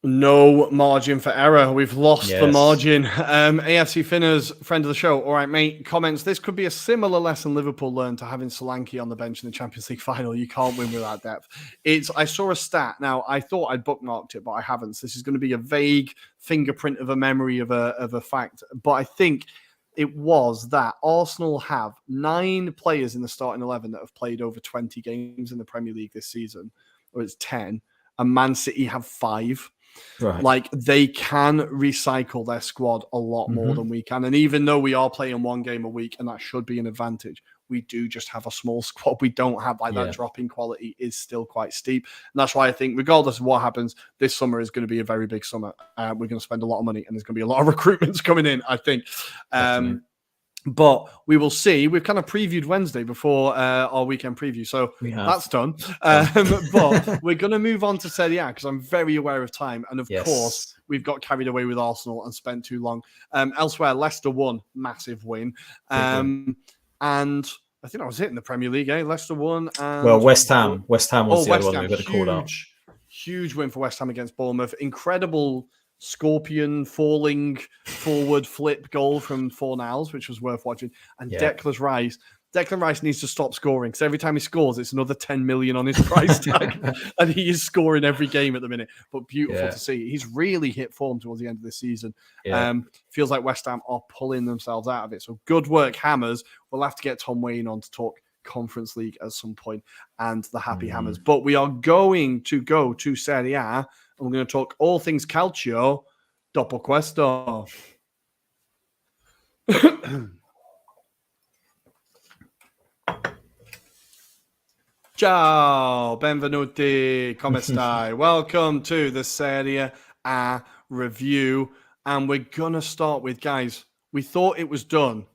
No margin for error. We've lost the margin. AFC Finners, friend of the show. All right, mate. Comments. This could be a similar lesson Liverpool learned to having Solanke on the bench in the Champions League final. You can't win without depth. I saw a stat. Now, I thought I'd bookmarked it, but I haven't. So this is going to be a vague fingerprint of a memory of a fact. But I think it was that Arsenal have 9 players in the starting 11 that have played over 20 games in the Premier League this season, or it's 10, and Man City have 5. Right. Like they can recycle their squad a lot more than we can. And even though we are playing 1 game a week, and that should be an advantage, we do just have a small squad. We don't have that drop in quality is still quite steep. And that's why I think regardless of what happens, this summer is going to be a very big summer. We're going to spend a lot of money and there's going to be a lot of recruitments coming in, I think. But we will see. We've kind of previewed Wednesday before our weekend preview. So that's done. But we're going to move on to Serie A because I'm very aware of time. And of course, we've got carried away with Arsenal and spent too long. Elsewhere, Leicester won. Massive win. And I think that was it in the Premier League, Leicester won. And West Ham. West Ham was the other one we've got to call out. Huge win for West Ham against Bournemouth. Incredible scorpion falling forward flip goal from Fornals, which was worth watching. And Declan Rice needs to stop scoring because every time he scores, it's another 10 million on his price tag. And he is scoring every game at the minute. But beautiful to see. He's really hit form towards the end of this season. Feels like West Ham are pulling themselves out of it. So good work, Hammers. We'll have to get Tom Wayne on to talk Conference League at some point and the Happy Hammers. But we are going to go to Serie A. And we're going to talk all things calcio dopo questo. Ciao, benvenuti, come stai? Welcome to the Serie A review. And we're going to start with, guys, we thought it was done.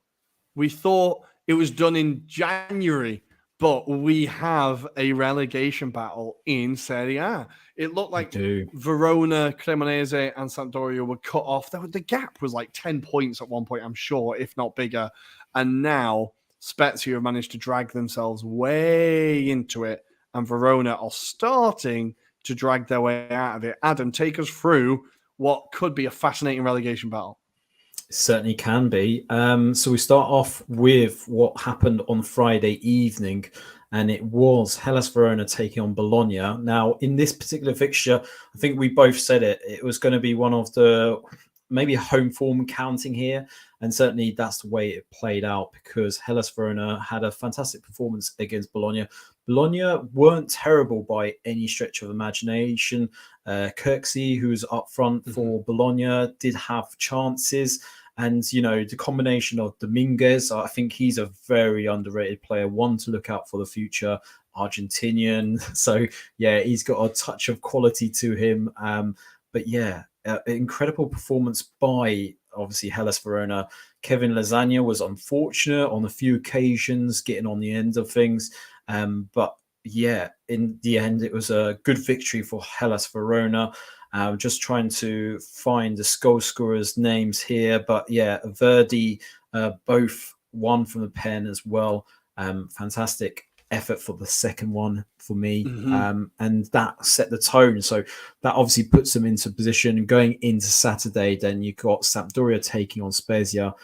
We thought it was done in January. But we have a relegation battle in Serie A. It looked like Verona, Cremonese, and Sampdoria were cut off. The gap was like 10 points at one point, I'm sure, if not bigger. And now Spezia have managed to drag themselves way into it. And Verona are starting to drag their way out of it. Adam, take us through what could be a fascinating relegation battle. Certainly can be. So we start off with what happened on Friday evening, and it was Hellas Verona taking on Bologna. Now, in this particular fixture, I think we both said it was going to be one of the maybe home form counting here, and certainly that's the way it played out because Hellas Verona had a fantastic performance against Bologna. Bologna weren't terrible by any stretch of imagination. Kirksey, who's up front for Bologna, did have chances. And, the combination of Dominguez, I think he's a very underrated player, one to look out for the future, Argentinian. So, he's got a touch of quality to him. Incredible performance by, obviously, Hellas Verona. Kevin Lasagna was unfortunate on a few occasions, getting on the end of things. But in the end, it was a good victory for Hellas Verona. Just trying to find the goal scorers' names here. But Verdi both won from the pen as well. Fantastic effort for the second one for me. And that set the tone. So that obviously puts them into position. Going into Saturday, then you've got Sampdoria taking on Spezia.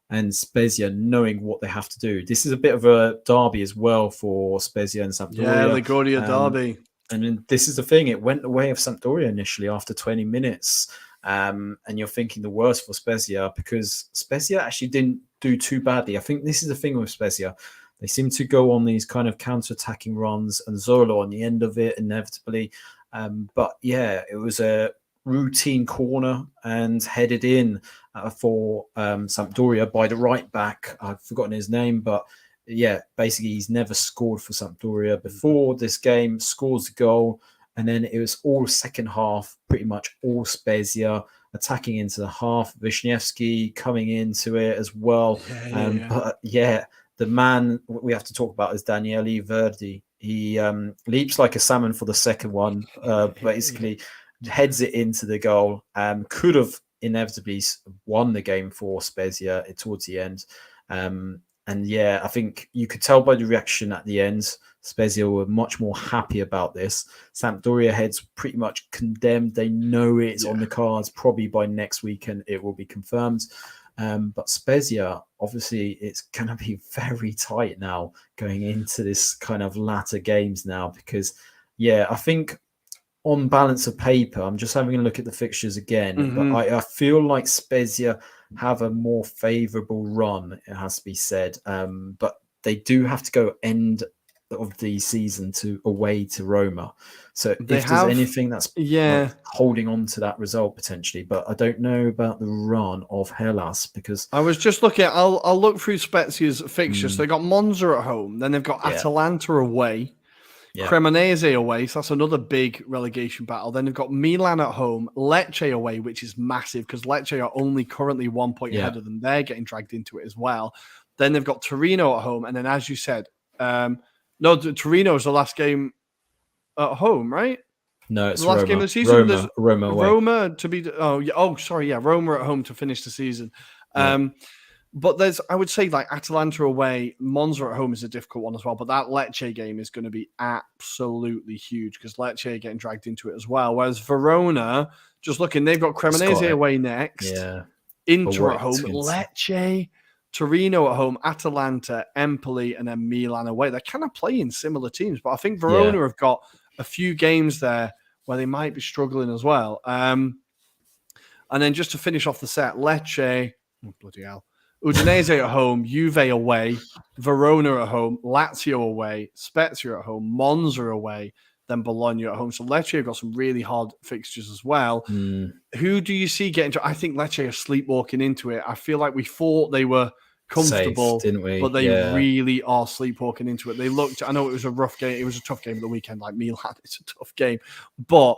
And Spezia knowing what they have to do. This is a bit of a derby as well for Spezia and Sampdoria. Yeah, Liguria derby. And then this is the thing. It went the way of Sampdoria initially after 20 minutes. And you're thinking the worst for Spezia because Spezia actually didn't do too badly. I think this is the thing with Spezia. They seem to go on these kind of counter-attacking runs and Zolo on the end of it inevitably. It was a routine corner and headed in. for Sampdoria by the right back. I've forgotten his name, but yeah, basically he's never scored for Sampdoria before this game, scores a goal, and then it was all second half, pretty much all Spezia attacking into the half. Wisniewski coming into it as well. But yeah, the man we have to talk about is Daniele Verdi. He leaps like a salmon for the second one, basically heads it into the goal. Could have inevitably won the game for Spezia towards the end. And yeah, I think you could tell by the reaction at the end, Spezia were much more happy about this. Sampdoria heads pretty much condemned. They know it's on the cards. Probably by next weekend it will be confirmed. But Spezia, obviously, it's going to be very tight now going into this kind of latter games now because, yeah, I think on balance of paper, I'm just having a look at the fixtures again, but I feel like Spezia have a more favourable run, it has to be said. But they do have to go end of the season away to Roma. So if there's anything that's like holding on to that result potentially, but I don't know about the run of Hellas because I was just looking at, I'll look through Spezia's fixtures. So they've got Monza at home, then they've got Atalanta away, Cremonese away, so that's another big relegation battle. Then they've got Milan at home, Lecce away, which is massive because Lecce are only currently 1 point ahead of them. They're getting dragged into it as well. Then they've got Torino at home, and then as you said, Torino is the last game at home, right? No, it's the last Roma. Game of the season. Roma away. Roma to be. Roma at home to finish the season. But I would say like Atalanta away, Monza at home is a difficult one as well. But that Lecce game is going to be absolutely huge because Lecce are getting dragged into it as well. Whereas Verona, just looking, they've got Cremonese away next, Inter at home, Lecce, Torino at home, Atalanta, Empoli, and then Milan away. They're kind of playing similar teams, but I think Verona have got a few games there where they might be struggling as well. And then just to finish off the set, Lecce, bloody hell, Udinese at home, Juve away, Verona at home, Lazio away, Spezia at home, Monza away, then Bologna at home. So Lecce have got some really hard fixtures as well. Who do you see getting to? I think Lecce are sleepwalking into it. I feel like we thought they were comfortable, safe, didn't we? But they really are sleepwalking into it. They looked, I know it was a rough game. It was a tough game at the weekend, like Milan. It's a tough game, but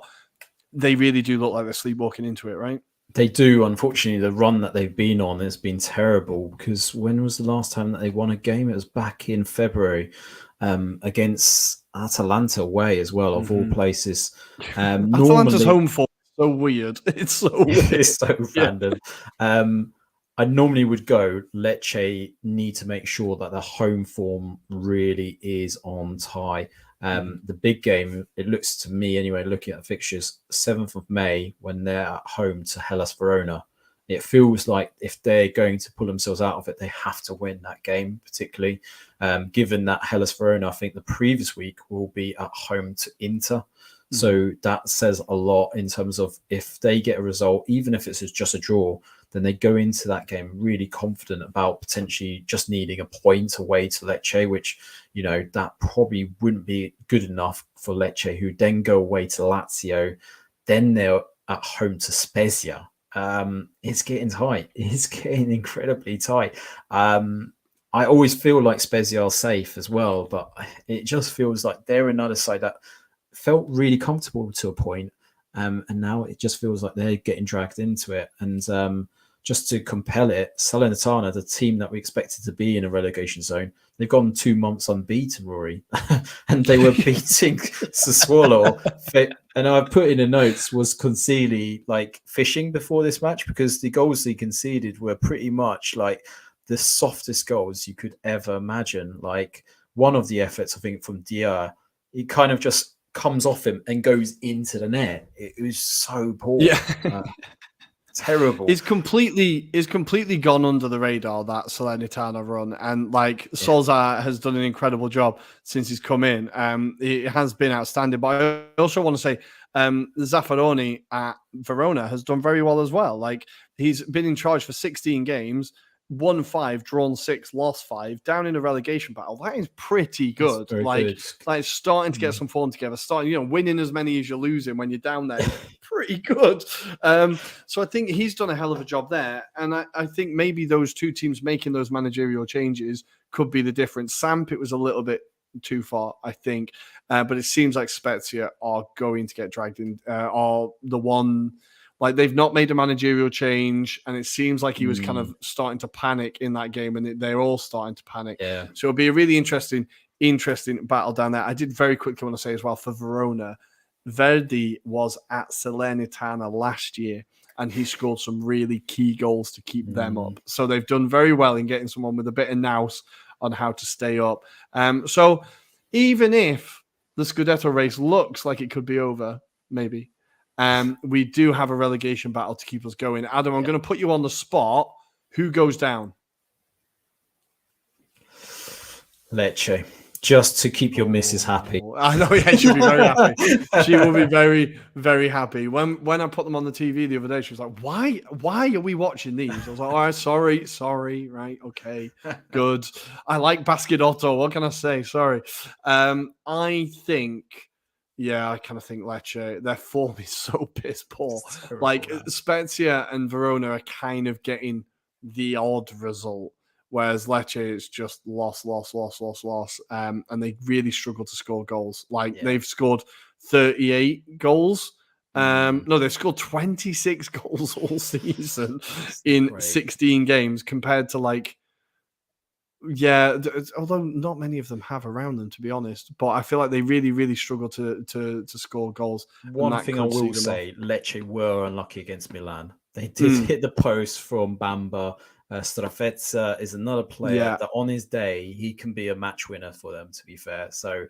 they really do look like they're sleepwalking into it, right? They do. Unfortunately, the run that they've been on has been terrible because when was the last time that they won a game? It was back in February against Atalanta away as well, of all places. Atalanta's home form is so weird. It's so weird. It's so random. I normally would go, Lecce need to make sure that the home form really is on tie. The big game, it looks to me anyway, looking at the fixtures, 7th of May, when they're at home to Hellas Verona. It feels like if they're going to pull themselves out of it, they have to win that game, particularly given that Hellas Verona, I think the previous week, will be at home to Inter. So that says a lot in terms of if they get a result, even if it's just a draw, then they go into that game really confident about potentially just needing a point away to Lecce, which, you know, that probably wouldn't be good enough for Lecce, who then go away to Lazio. Then they're at home to Spezia. It's getting tight. It's getting incredibly tight. I always feel like Spezia are safe as well, but it just feels like they're another side that felt really comfortable to a point, and now it just feels like they're getting dragged into it. And just to compel it, Salernitana, the team that we expected to be in a relegation zone, they've gone 2 months unbeaten, Rory, and they were beating Sassuolo. And I put in the notes, was Concili like fishing before this match, because the goals they conceded were pretty much like the softest goals you could ever imagine. Like one of the efforts, I think, from Dier, it kind of just comes off him and goes into the net. It was so poor. Terrible. It's completely gone under the radar, that Salernitana run, and like Solskjaer has done an incredible job since he's come in. It has been outstanding. But I also want to say Zaffaroni at Verona has done very well as well. Like, he's been in charge for 16 games. won 5, drawn 6, lost 5, down in a relegation battle. That is pretty good. Like starting to get some form together, winning as many as you're losing when you're down there. Pretty good. So I think he's done a hell of a job there. And I think maybe those two teams making those managerial changes could be the difference. Samp, it was a little bit too far, I think. But it seems like Spezia are going to get dragged in, or the one... Like, they've not made a managerial change, and it seems like he was kind of starting to panic in that game, and they're all starting to panic. Yeah. So it'll be a really interesting battle down there. I did very quickly want to say as well, for Verona, Verdi was at Salernitana last year, and he scored some really key goals to keep them up. So they've done very well in getting someone with a bit of nous on how to stay up. So even if the Scudetto race looks like it could be over, maybe, we do have a relegation battle to keep us going. Adam, I'm going to put you on the spot. Who goes down? Lecce. Just to keep your missus happy. I know, yeah, she'll be very happy. She will be very, very happy. When I put them on the TV the other day, she was like, why are we watching these? I was like, all right, sorry, right, okay, good. I like Scudetto. What can I say? Sorry. I think... Yeah, I kind of think Lecce, their form is so piss poor. Like, Spezia and Verona are kind of getting the odd result, whereas Lecce is just loss. And they really struggle to score goals. Like, they've scored 38 goals. No, they've scored 26 goals all season in 16 games compared to, like, although not many of them have around them, to be honest. But I feel like they really, really struggle to score goals. One thing I will say, Lecce were unlucky against Milan. They did hit the post from Bamba. Strafezza is another player that on his day, he can be a match winner for them, to be fair. So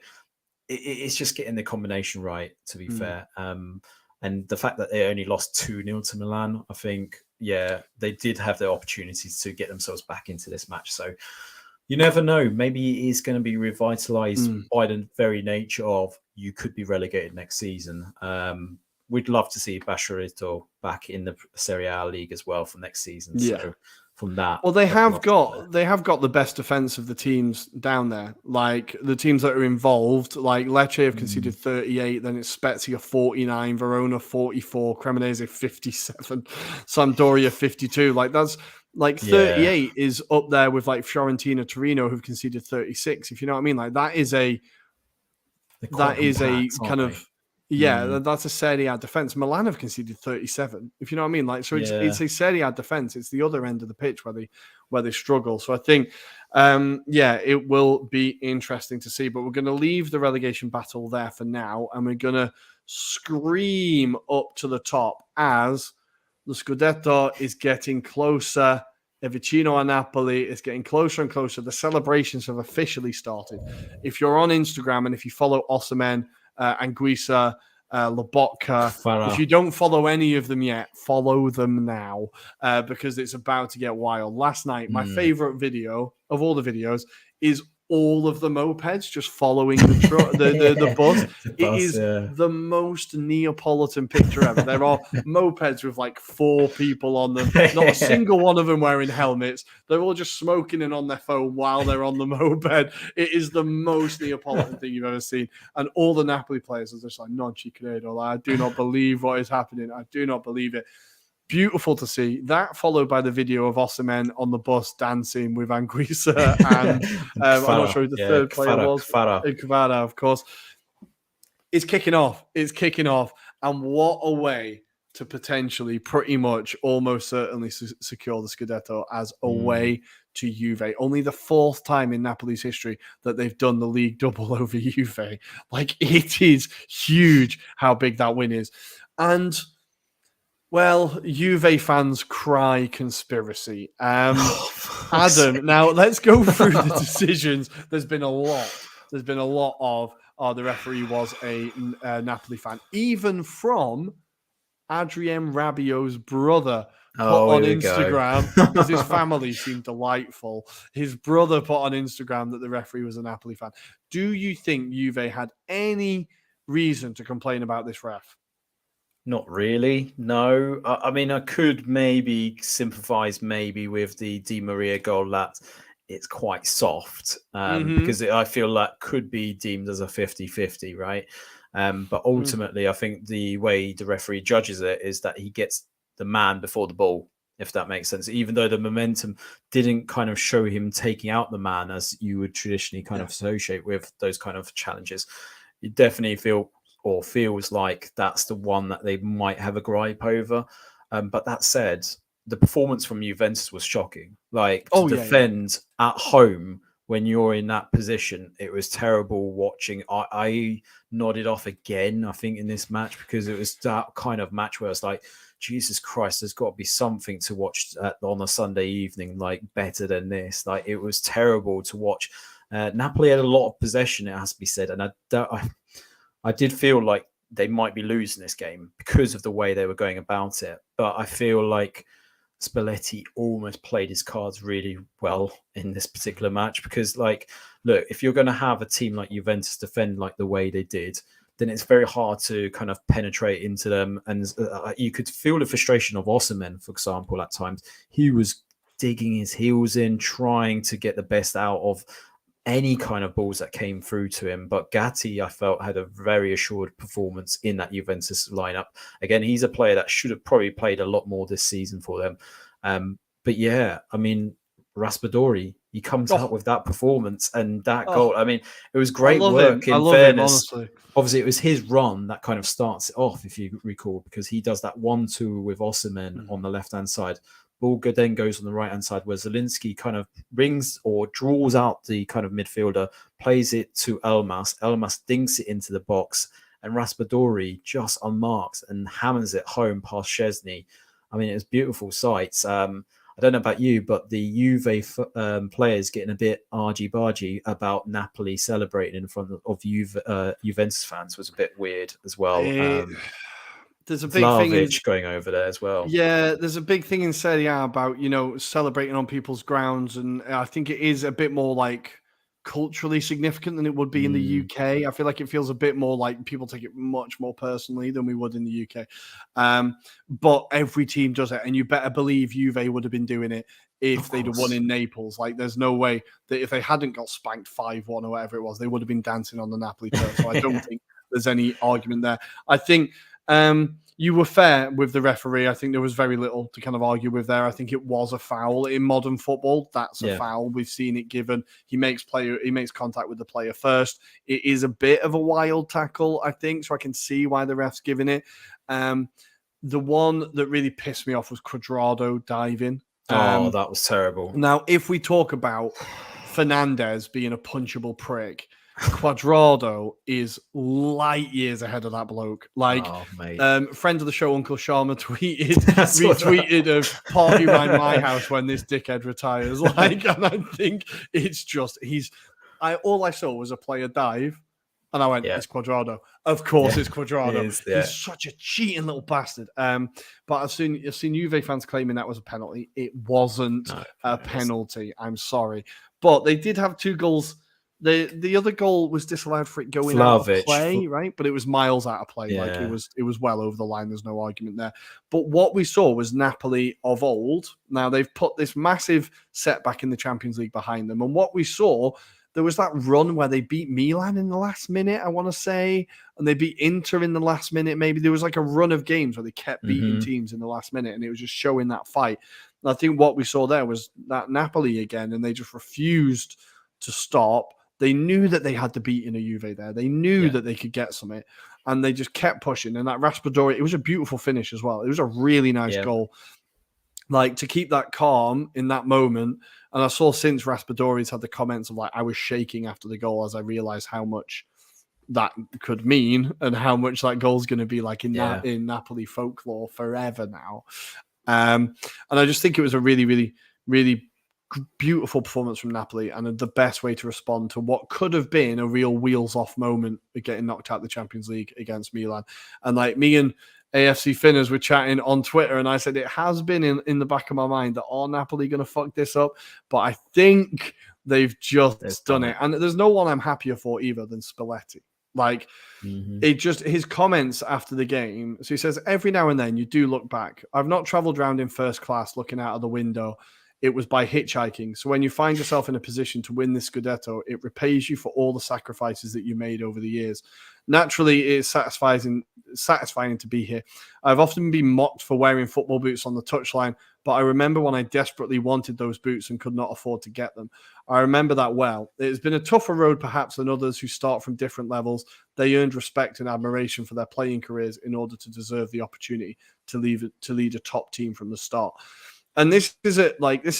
it's just getting the combination right, to be fair. And the fact that they only lost 2-0 to Milan, I think, they did have the opportunities to get themselves back into this match. So you never know. Maybe it is going to be revitalized by the very nature of you could be relegated next season. We'd love to see Basciaretto back in the Serie A league as well for next season. Yeah. So from that, well, they have got the best defense of the teams down there. Like the teams that are involved, like Lecce have conceded 38, then it's Spezia 49, Verona 44, Cremonese 57, Sampdoria 52. Like that's. Like 38 is up there with like Fiorentina, Torino, who've conceded 36. If you know what I mean, like that is a kind of that's a Serie A defense. Milan have conceded 37. If you know what I mean, like so it's a Serie A defense. It's the other end of the pitch where they struggle. So I think it will be interesting to see. But we're going to leave the relegation battle there for now, and we're going to scream up to the top as the Scudetto is getting closer. Vicino a Napoli is getting closer and closer. The celebrations have officially started. If you're on Instagram and if you follow Osimhen, Anguissa, Lobotka, if you don't follow any of them yet, follow them now because it's about to get wild. Last night, my favorite video of all the videos is all of the mopeds just following the bus. It is the most Neapolitan picture ever. There are mopeds with like 4 people on them. Not a single one of them wearing helmets. They're all just smoking and on their phone while they're on the moped. It is the most Neapolitan thing you've ever seen. And all the Napoli players are just like, non ci credo. Like, I do not believe what is happening. I do not believe it. Beautiful to see that, followed by the video of Osimhen on the bus dancing with Anguissa and I'm not sure who the third player was. Kvara, of course. It's kicking off. And what a way to potentially pretty much almost certainly secure the Scudetto as a way to Juve. Only the 4th time in Napoli's history that they've done the league double over Juve. Like, it is huge how big that win is. And well, Juve fans cry conspiracy. Adam, now let's go through the decisions. There's been a lot of the referee was a Napoli fan, even from Adrien Rabiot's brother put on Instagram because his family seemed delightful. His brother put on Instagram that the referee was a Napoli fan. Do you think Juve had any reason to complain about this ref? Not really. No. I mean, I could maybe sympathise maybe with the Di Maria goal that it's quite soft because I feel that could be deemed as a 50-50, right? But ultimately, I think the way the referee judges it is that he gets the man before the ball, if that makes sense. Even though the momentum didn't kind of show him taking out the man as you would traditionally kind of associate with those kind of challenges, you definitely feels like that's the one that they might have a gripe over. But that said, the performance from Juventus was shocking. Like to defend at home when you're in that position, it was terrible watching. I nodded off again, I think, in this match because it was that kind of match where I was like, Jesus Christ, there's got to be something to watch on a Sunday evening, like better than this. Like it was terrible to watch. Napoli had a lot of possession, it has to be said, and I did feel like they might be losing this game because of the way they were going about it. But I feel like Spalletti almost played his cards really well in this particular match because, like, look, if you're going to have a team like Juventus defend like the way they did, then it's very hard to kind of penetrate into them. And you could feel the frustration of Osimhen, for example, at times. He was digging his heels in, trying to get the best out of any kind of balls that came through to him. But Gatti, I felt, had a very assured performance in that Juventus lineup. Again, he's a player that should have probably played a lot more this season for them. But yeah, I mean, Raspadori, he comes out with that performance and that goal. I mean, it was great work. In fairness, obviously, it was his run that kind of starts it off, if you recall, because he does that 1-2 with Osimhen on the left-hand side. Bulga then goes on the right-hand side where Zielinski kind of rings or draws out the kind of midfielder, plays it to Elmas. Elmas dinks it into the box, and Raspadori just unmarked and hammers it home past Szczesny. I mean, it was beautiful sights. I don't know about you, but the Juve players getting a bit argy-bargy about Napoli celebrating in front of Juventus fans was a bit weird as well. There's a big thing going over there as well. Yeah, there's a big thing in Serie A about, celebrating on people's grounds. And I think it is a bit more like culturally significant than it would be in the UK. I feel like it feels a bit more like people take it much more personally than we would in the UK. But every team does it. And you better believe Juve would have been doing it if they'd have won in Naples. Like, there's no way that if they hadn't got spanked 5-1 or whatever it was, they would have been dancing on the Napoli turf. So I don't think there's any argument there. I think you were fair with the referee. I think there was very little to kind of argue with there. I think it was a foul in modern football. That's a foul. We've seen it given. He makes contact with the player first. It is a bit of a wild tackle, I think, so I can see why the ref's giving it. The one that really pissed me off was Cuadrado diving. That was terrible. Now, if we talk about Fernandez being a punchable prick, Cuadrado is light years ahead of that bloke. Like, friend of the show, Uncle Sharma retweeted a party around my house when this dickhead retires. Like, and I think it's just all I saw was a player dive, and I went, "It's Cuadrado." Of course, it's Cuadrado. He's such a cheating little bastard. But I've seen Juve fans claiming that was a penalty. It wasn't a penalty. I'm sorry, but they did have 2 goals. The other goal was disallowed for it going out of play, right? But it was miles out of play. Yeah. Like it was well over the line. There's no argument there. But what we saw was Napoli of old. Now they've put this massive setback in the Champions League behind them. And what we saw, there was that run where they beat Milan in the last minute, I want to say, and they beat Inter in the last minute. Maybe there was like a run of games where they kept beating teams in the last minute, and it was just showing that fight. And I think what we saw there was that Napoli again, and they just refused to stop. They knew that they had to beat in a Juve there. They knew that they could get something, and they just kept pushing. And that Raspadori, it was a beautiful finish as well. It was a really nice goal. Like, to keep that calm in that moment. And I saw since Raspadori's had the comments of, like, I was shaking after the goal as I realized how much that could mean and how much that goal's going to be like in Napoli folklore forever now. And I just think it was a really, really, really beautiful performance from Napoli, and the best way to respond to what could have been a real wheels off moment of getting knocked out of the Champions League against Milan. And like, me and AFC Finners were chatting on Twitter, and I said it has been in the back of my mind that Napoli going to fuck this up, but I think they've just done it. And there's no one I'm happier for either than Spalletti. Like, it just, his comments after the game. So he says, every now and then you do look back. I've not traveled around in first class looking out of the window. It was by hitchhiking. So when you find yourself in a position to win this Scudetto, it repays you for all the sacrifices that you made over the years. Naturally, it's satisfying to be here. I've often been mocked for wearing football boots on the touchline, but I remember when I desperately wanted those boots and could not afford to get them. I remember that well. It has been a tougher road perhaps than others who start from different levels. They earned respect and admiration for their playing careers in order to deserve the opportunity to lead a top team from the start. And this is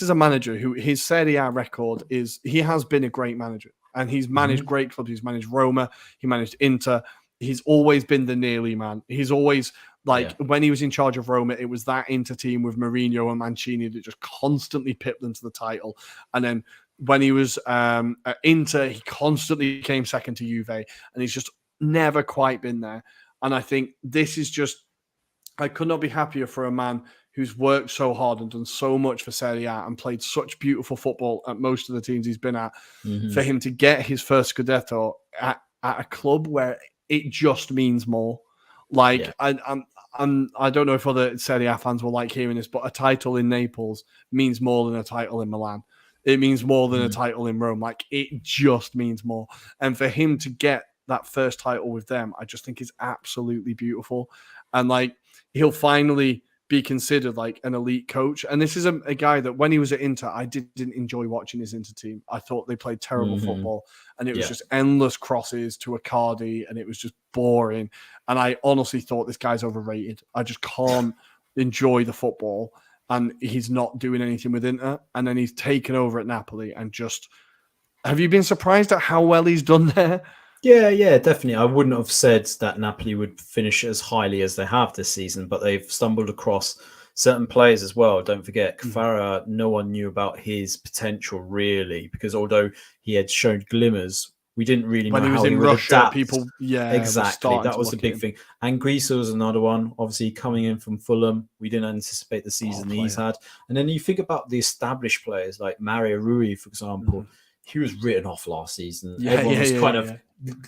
a manager who, his Serie A record is, he has been a great manager, and he's managed great clubs. He's managed Roma, he managed Inter. He's always been the nearly man. He's always when he was in charge of Roma, it was that Inter team with Mourinho and Mancini that just constantly pipped them to the title. And then when he was at Inter, he constantly came second to Juve, and he's just never quite been there. And I think this is just, I could not be happier for a man who's worked so hard and done so much for Serie A and played such beautiful football at most of the teams he's been at, for him to get his first Scudetto at a club where it just means more. Like, I don't know if other Serie A fans will like hearing this, but a title in Naples means more than a title in Milan. It means more than a title in Rome. Like, it just means more. And for him to get that first title with them, I just think is absolutely beautiful. And like, he'll finally be considered like an elite coach. And this is a guy that when he was at Inter, I didn't enjoy watching his Inter team. I thought they played terrible football, and it was just endless crosses to Icardi, and it was just boring. And I honestly thought this guy's overrated. I just can't enjoy the football, and he's not doing anything with Inter. And then he's taken over at Napoli, and just, have you been surprised at how well he's done there? Yeah, definitely. I wouldn't have said that Napoli would finish as highly as they have this season, but they've stumbled across certain players as well. Don't forget, Kvara, no one knew about his potential really, because although he had shown glimmers, we didn't really know how he would adapt. People, exactly. That was the big thing. And Grisa was another one, obviously coming in from Fulham. We didn't anticipate the season he's had. And then you think about the established players like Mario Rui, for example. He was written off last season. Everyone was kind of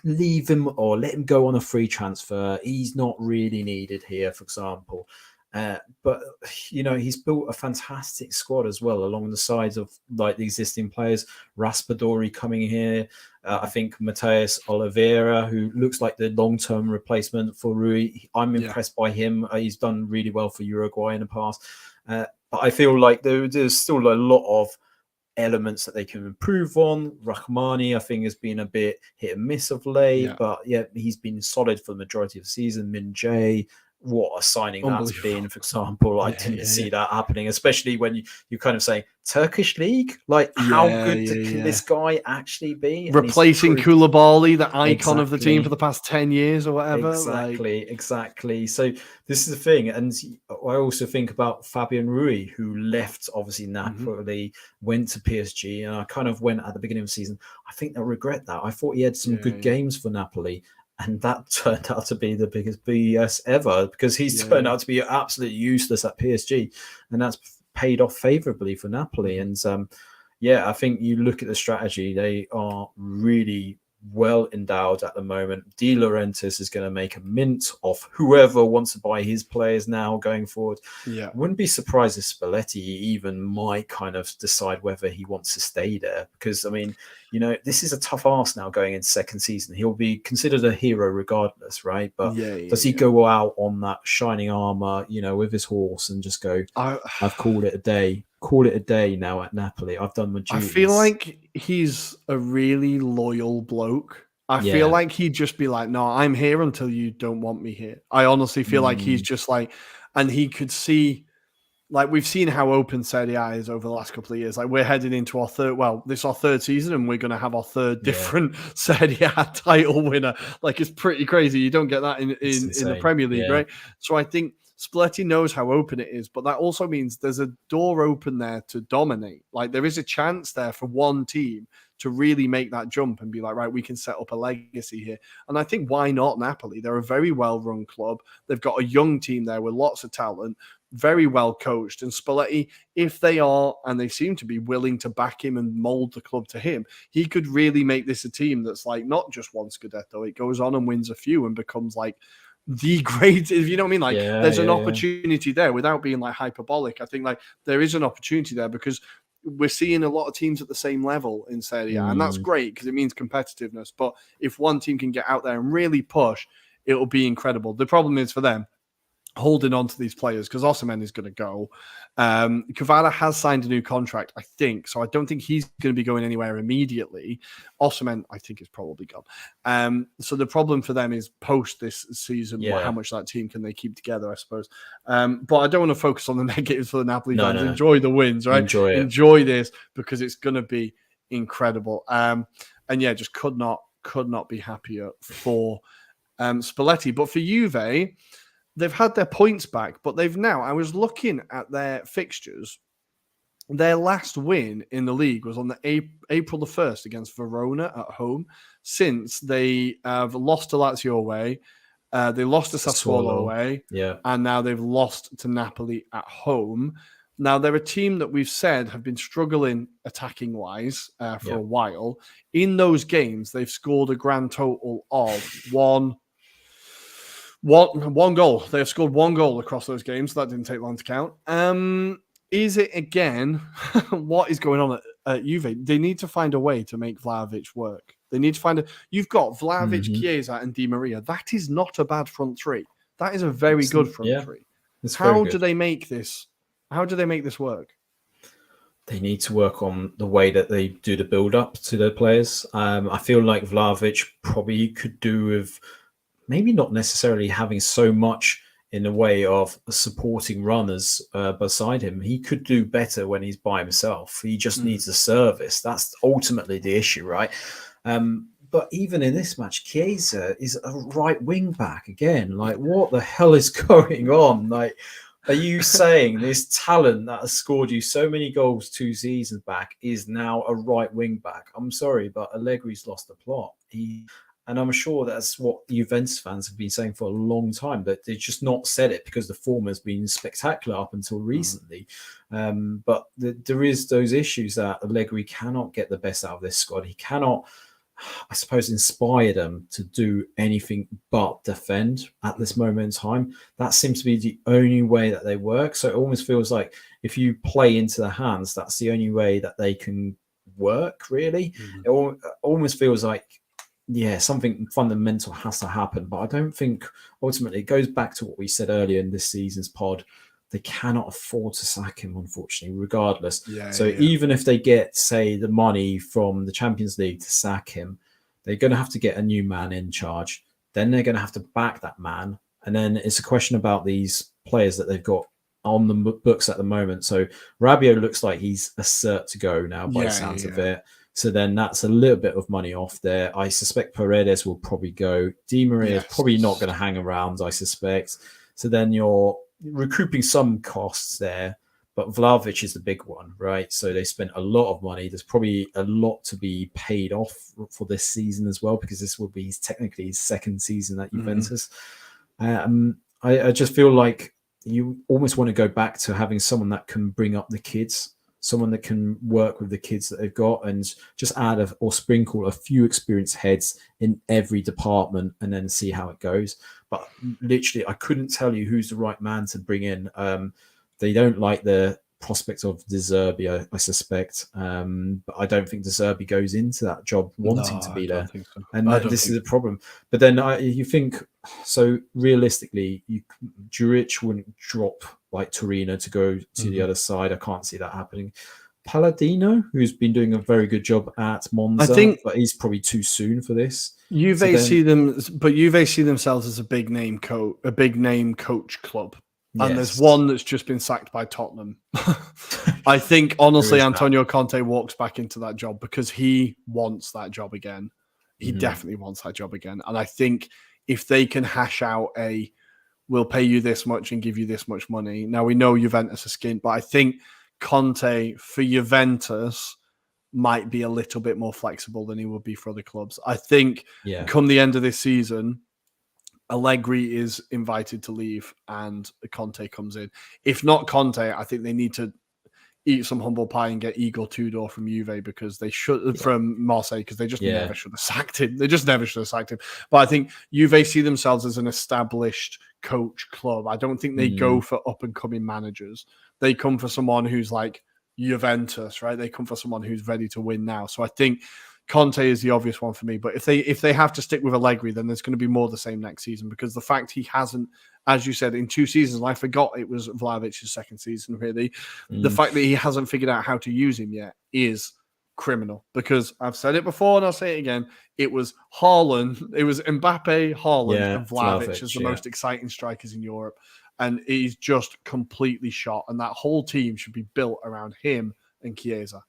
leave him or let him go on a free transfer. He's not really needed here, for example. But, you know, he's built a fantastic squad as well along the sides of like the existing players. Raspadori coming here. I think Mateus Oliveira, who looks like the long-term replacement for Rui. I'm impressed by him. He's done really well for Uruguay in the past. But I feel like there's still a lot of elements that they can improve on. Rahmani, I think, has been a bit hit and miss of late, but he's been solid for the majority of the season. Min Jae, what a signing that's been, for example. I didn't see that happening, especially when you kind of say Turkish league. Like, how good can this guy actually be? Replacing Koulibaly, the icon of the team for the past 10 years or whatever. Exactly. So this is the thing. And I also think about Fabian Rui, who left, obviously, Napoli, went to PSG. And I kind of went at the beginning of the season, I think they'll regret that. I thought he had some good games for Napoli. And that turned out to be the biggest BS ever, because he's turned out to be absolutely useless at PSG. And that's paid off favorably for Napoli. And I think you look at the strategy, they are really well endowed at the moment. De Laurentiis is going to make a mint of whoever wants to buy his players now going forward. Wouldn't be surprised if Spalletti even might kind of decide whether he wants to stay there, because I mean, you know, this is a tough ask now going into second season. He'll be considered a hero regardless, right? But does he go out on that shining armor, you know, with his horse and just go, I've called it a day. Call it a day now at Napoli. I've done my duties. I feel like he's a really loyal bloke. I feel like he'd just be like, no, I'm here until you don't want me here. I honestly feel like he's just like, and he could see, like, we've seen how open Serie A is over the last couple of years. Like, we're heading into this is our third season, and we're going to have our third different Serie A title winner. Like, it's pretty crazy. You don't get that in the Premier League, right? So I think Spalletti knows how open it is, but that also means there's a door open there to dominate. Like, there is a chance there for one team to really make that jump and be like, right, we can set up a legacy here. And I think, why not Napoli? They're a very well-run club. They've got a young team there with lots of talent. very well coached. And Spalletti, if they are, and they seem to be willing to back him and mold the club to him, he could really make this a team that's like not just one Scudetto. It goes on and wins a few and becomes like the great, if you know what I mean? Like there's an opportunity there without being like hyperbolic. I think like there is an opportunity there because we're seeing a lot of teams at the same level in Serie A, and that's great because it means competitiveness. But if one team can get out there and really push, it'll be incredible. The problem is for them holding on to these players because Osimhen is going to go. Kvara has signed a new contract, I think, so I don't think he's going to be going anywhere immediately. Osimhen, I think, is probably gone. So the problem for them is post this season, how much that team can they keep together, I suppose. But I don't want to focus on the negatives for the Napoli fans. Enjoy the wins, right? Enjoy this because it's going to be incredible. And yeah, just could not be happier for Spalletti. But for Juve, they've had their points back, but they've now, I was looking at their fixtures. Their last win in the league was on the April the 1st against Verona at home. Since they have lost to Lazio away, they lost to Sassuolo away, and now they've lost to Napoli at home. Now, they're a team that we've said have been struggling attacking-wise for a while. In those games, they've scored a grand total of one goal. They have scored one goal across those games. So that didn't take long to count. Is it again? What is going on at Juve? They need to find a way to make Vlahovic work. They need to find You've got Vlahovic, Chiesa, and Di Maria. That is not a bad front three. That is a very good front three. How do they make this? How do they make this work? They need to work on the way that they do the build-up to their players. I feel like Vlahovic probably could do with maybe not necessarily having so much in the way of supporting runners beside him. He could do better when he's by himself. He just needs a service. That's ultimately the issue, right? But even in this match, Chiesa is a right wing back again. Like, what the hell is going on? Like, are you saying this talent that has scored you so many goals 2 seasons back is now a right wing back? I'm sorry, but Allegri's lost the plot. And I'm sure that's what Juventus fans have been saying for a long time, that they've just not said it because the form has been spectacular up until recently. But there is those issues that Allegri cannot get the best out of this squad. He cannot, I suppose, inspire them to do anything but defend at this moment in time. That seems to be the only way that they work. So it almost feels like if you play into the hands, that's the only way that they can work, really. It almost feels like, something fundamental has to happen. But I don't think ultimately it goes back to what we said earlier in this season's pod. They cannot afford to sack him, unfortunately, regardless. Even if they get, say, the money from the Champions League to sack him, they're going to have to get a new man in charge. Then they're going to have to back that man. And then it's a question about these players that they've got on the books at the moment. So Rabiot looks like he's a cert to go now by the sounds of it. So then that's a little bit of money off there. I suspect Paredes will probably go. Di Maria is probably not going to hang around, I suspect. So then you're recouping some costs there. But Vlahovic is the big one, right? So they spent a lot of money. There's probably a lot to be paid off for this season as well, because this will be technically his second season at Juventus. I just feel like you almost want to go back to having someone that can bring up the kids, someone that can work with the kids that they've got, and just add or sprinkle a few experienced heads in every department and then see how it goes. But literally, I couldn't tell you who's the right man to bring in. They don't like the prospect of De Zerbi, I suspect. But I don't think De Zerbi goes into that job wanting to be there. So. And this is a problem. But then you think, so realistically, Juric wouldn't drop like Torino to go to the other side. I can't see that happening. Palladino, who's been doing a very good job at Monza, but he's probably too soon for this. Juve see themselves as a big name coach club. And there's one that's just been sacked by Tottenham. I think, honestly, Antonio Conte walks back into that job because he wants that job again. He definitely wants that job again. And I think if they can hash out we'll pay you this much and give you this much money. Now, we know Juventus are skint, but I think Conte for Juventus might be a little bit more flexible than he would be for other clubs. I think come the end of this season, Allegri is invited to leave and Conte comes in. If not Conte, I think they need to eat some humble pie and get Igor Tudor from Juve because they should from Marseille because they just never should have sacked him. They just never should have sacked him. But I think Juve see themselves as an established coach club. I don't think they go for up and coming managers. They come for someone who's like Juventus, right? They come for someone who's ready to win now. So I think Conte is the obvious one for me. But if they have to stick with Allegri, then there's going to be more the same next season because the fact he hasn't, as you said, in 2 seasons, I forgot it was Vlahovic's second season, really. The fact that he hasn't figured out how to use him yet is criminal because I've said it before and I'll say it again. It was Haaland, it was Mbappe, Haaland, and Vlahovic as the most exciting strikers in Europe. And he's just completely shot. And that whole team should be built around him and Chiesa.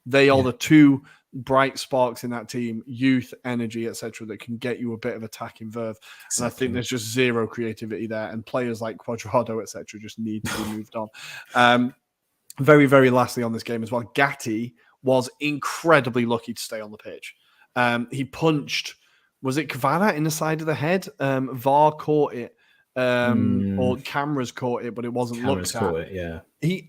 They are the two bright sparks in that team, youth, energy, etc., that can get you a bit of attacking verve. Exactly. And I think there's just zero creativity there. And players like Cuadrado, etc., just need to be moved on. Very, very lastly on this game as well, Gatti was incredibly lucky to stay on the pitch. He punched, was it Kvara in the side of the head? VAR caught it. Or cameras caught it, but it wasn't looked at. He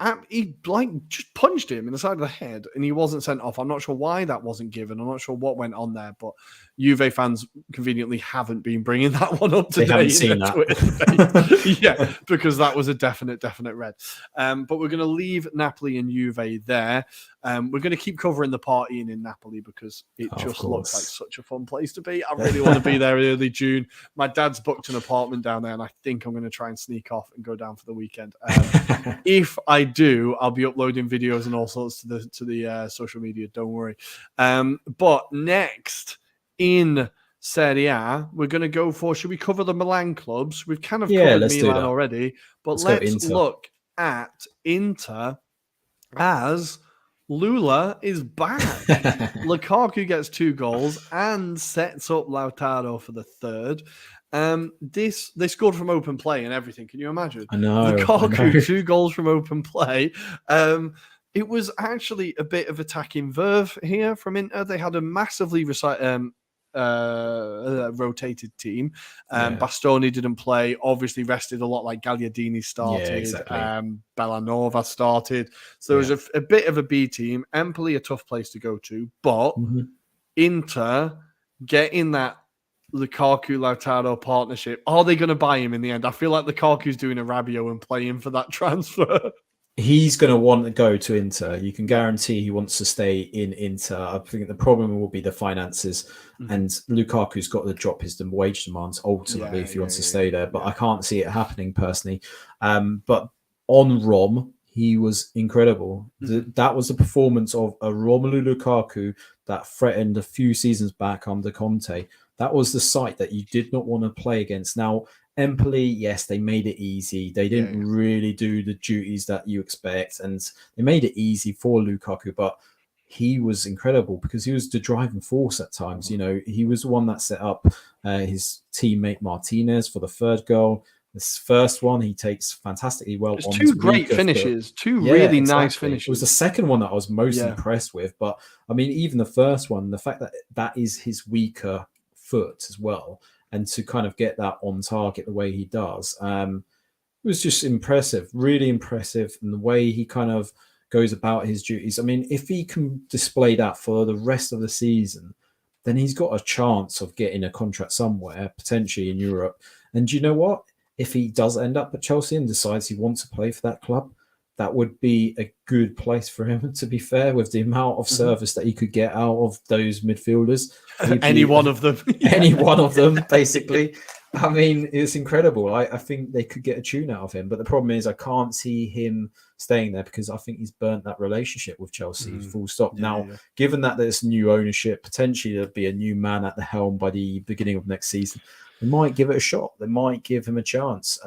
like just punched him in the side of the head, and he wasn't sent off. I'm not sure why that wasn't given. I'm not sure what went on there, but Juve fans conveniently haven't been bringing that one up today. They haven't seen that. Yeah, because that was a definite red. But we're going to leave Napoli and Juve there. We're going to keep covering the partying in Napoli because it just looks like such a fun place to be. I really want to be there in early June. My dad's booked an apartment down there, and I think I'm going to try and sneak off and go down for the weekend. If I do, I'll be uploading videos and all sorts to the social media. Don't worry. But next in Serie A, we're going to go for. Should we cover the Milan clubs? We've kind of covered Milan already, but let's look at Inter as Lula is back. Lukaku gets 2 goals and sets up Lautaro for the 3rd. They scored from open play and everything. Can you imagine? I know. Lukaku, 2 goals from open play. It was actually a bit of attacking verve here from Inter. They had a massively rotated team. Bastoni didn't play, obviously rested a lot, like Gagliardini started, Bellanova started. So there was a bit of a B team. Empoli, a tough place to go to, but Inter getting that Lukaku Lautaro partnership. Are they going to buy him in the end? I feel like Lukaku's doing a Rabiot and playing for that transfer. He's going to want to go to Inter. You can guarantee he wants to stay in Inter. I think the problem will be the finances, and Lukaku's got to drop his wage demands ultimately if he wants to stay there. But I can't see it happening personally. But on Rom, he was incredible. That was the performance of a Romelu Lukaku that threatened a few seasons back under Conte. That was the site that you did not want to play against. Now, Empoli, yes, they made it easy. They didn't really do the duties that you expect, and they made it easy for Lukaku, but he was incredible because he was the driving force at times. You know, he was the one that set up his teammate Martinez for the 3rd goal. This first one, he takes fantastically well. It's 2 great finishes, 2 really nice finishes. It was the second one that I was most impressed with, but I mean, even the first one, the fact that that is his weaker foot as well, and to kind of get that on target the way he does, it was just impressive, really impressive. And the way he kind of goes about his duties. I mean, if he can display that for the rest of the season, then he's got a chance of getting a contract somewhere, potentially in Europe. And do you know what? If he does end up at Chelsea and decides he wants to play for that club, that would be a good place for him, to be fair, with the amount of service that he could get out of those midfielders. Any one of them. Any one of them, basically. I mean, it's incredible. I think they could get a tune out of him. But the problem is I can't see him staying there because I think he's burnt that relationship with Chelsea, full stop. Given that there's new ownership, potentially there'll be a new man at the helm by the beginning of next season. They might give it a shot. They might give him a chance.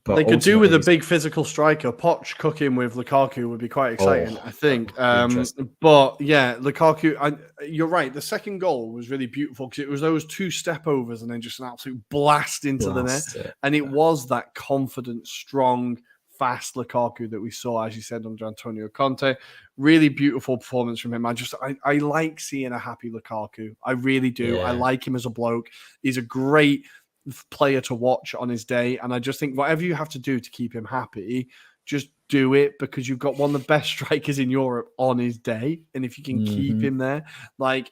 But they could do with a big physical striker. Poch cooking with Lukaku would be quite exciting, I think. But yeah, Lukaku, you're right. The second goal was really beautiful because it was those 2 step-overs and then just an absolute blast into the net. And it was that confident, strong, fast Lukaku that we saw, as you said, under Antonio Conte. Really beautiful performance from him. I like seeing a happy Lukaku. I really do. I like him as a bloke. He's a great player to watch on his day. And I just think whatever you have to do to keep him happy, just do it, because you've got one of the best strikers in Europe on his day. And if you can keep him there, I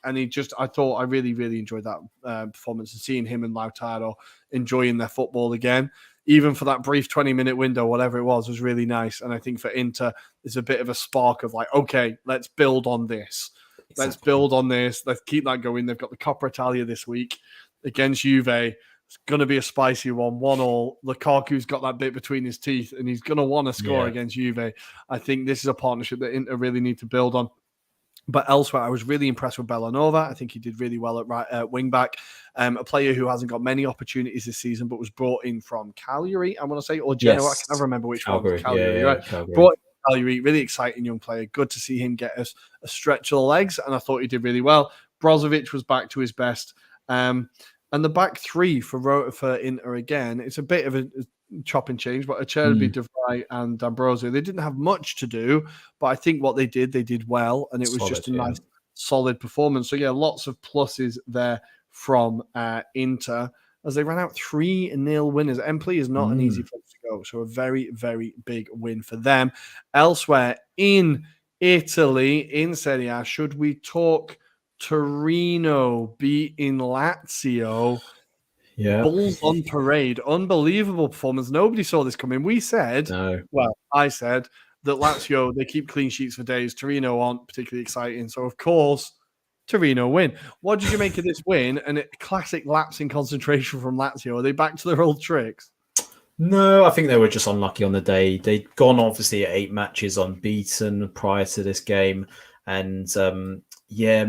thought I really, really enjoyed that performance, and seeing him and Lautaro enjoying their football again, even for that brief 20-minute window, whatever it was really nice. And I think for Inter, it's a bit of a spark of like, okay, let's build on this. Exactly. Let's build on this. Let's keep that going. They've got the Coppa Italia this week against Juve. It's going to be a spicy one, 1-1. Lukaku's got that bit between his teeth, and he's going to want to score against Juve. I think this is a partnership that Inter really need to build on. But elsewhere, I was really impressed with Bellanova. I think he did really well at wing back. A player who hasn't got many opportunities this season, but was brought in from Cagliari, I want to say, or Genoa. Yes. I can never remember which one. Cagliari, right? Cagliari. Brought in Cagliari, really exciting young player. Good to see him get a stretch of the legs, and I thought he did really well. Brozovic was back to his best. And the back three for Inter again, it's a bit of a chop and change, but Acerbi, De Vrij, and D'Ambrosio, they didn't have much to do, but I think what they did well, and it was just a nice, solid performance. So, lots of pluses there from Inter, as they ran out 3-0 winners. Empoli is not an easy place to go, so a very, very big win for them. Elsewhere in Italy, in Serie A, should we talk Torino beating Lazio? Yeah. Bulls on parade. Unbelievable performance. Nobody saw this coming. We said, I said that Lazio, they keep clean sheets for days. Torino aren't particularly exciting. So, of course, Torino win. What did you make of this win? And a classic lapse in concentration from Lazio. Are they back to their old tricks? No, I think they were just unlucky on the day. They'd gone obviously 8 matches unbeaten prior to this game. And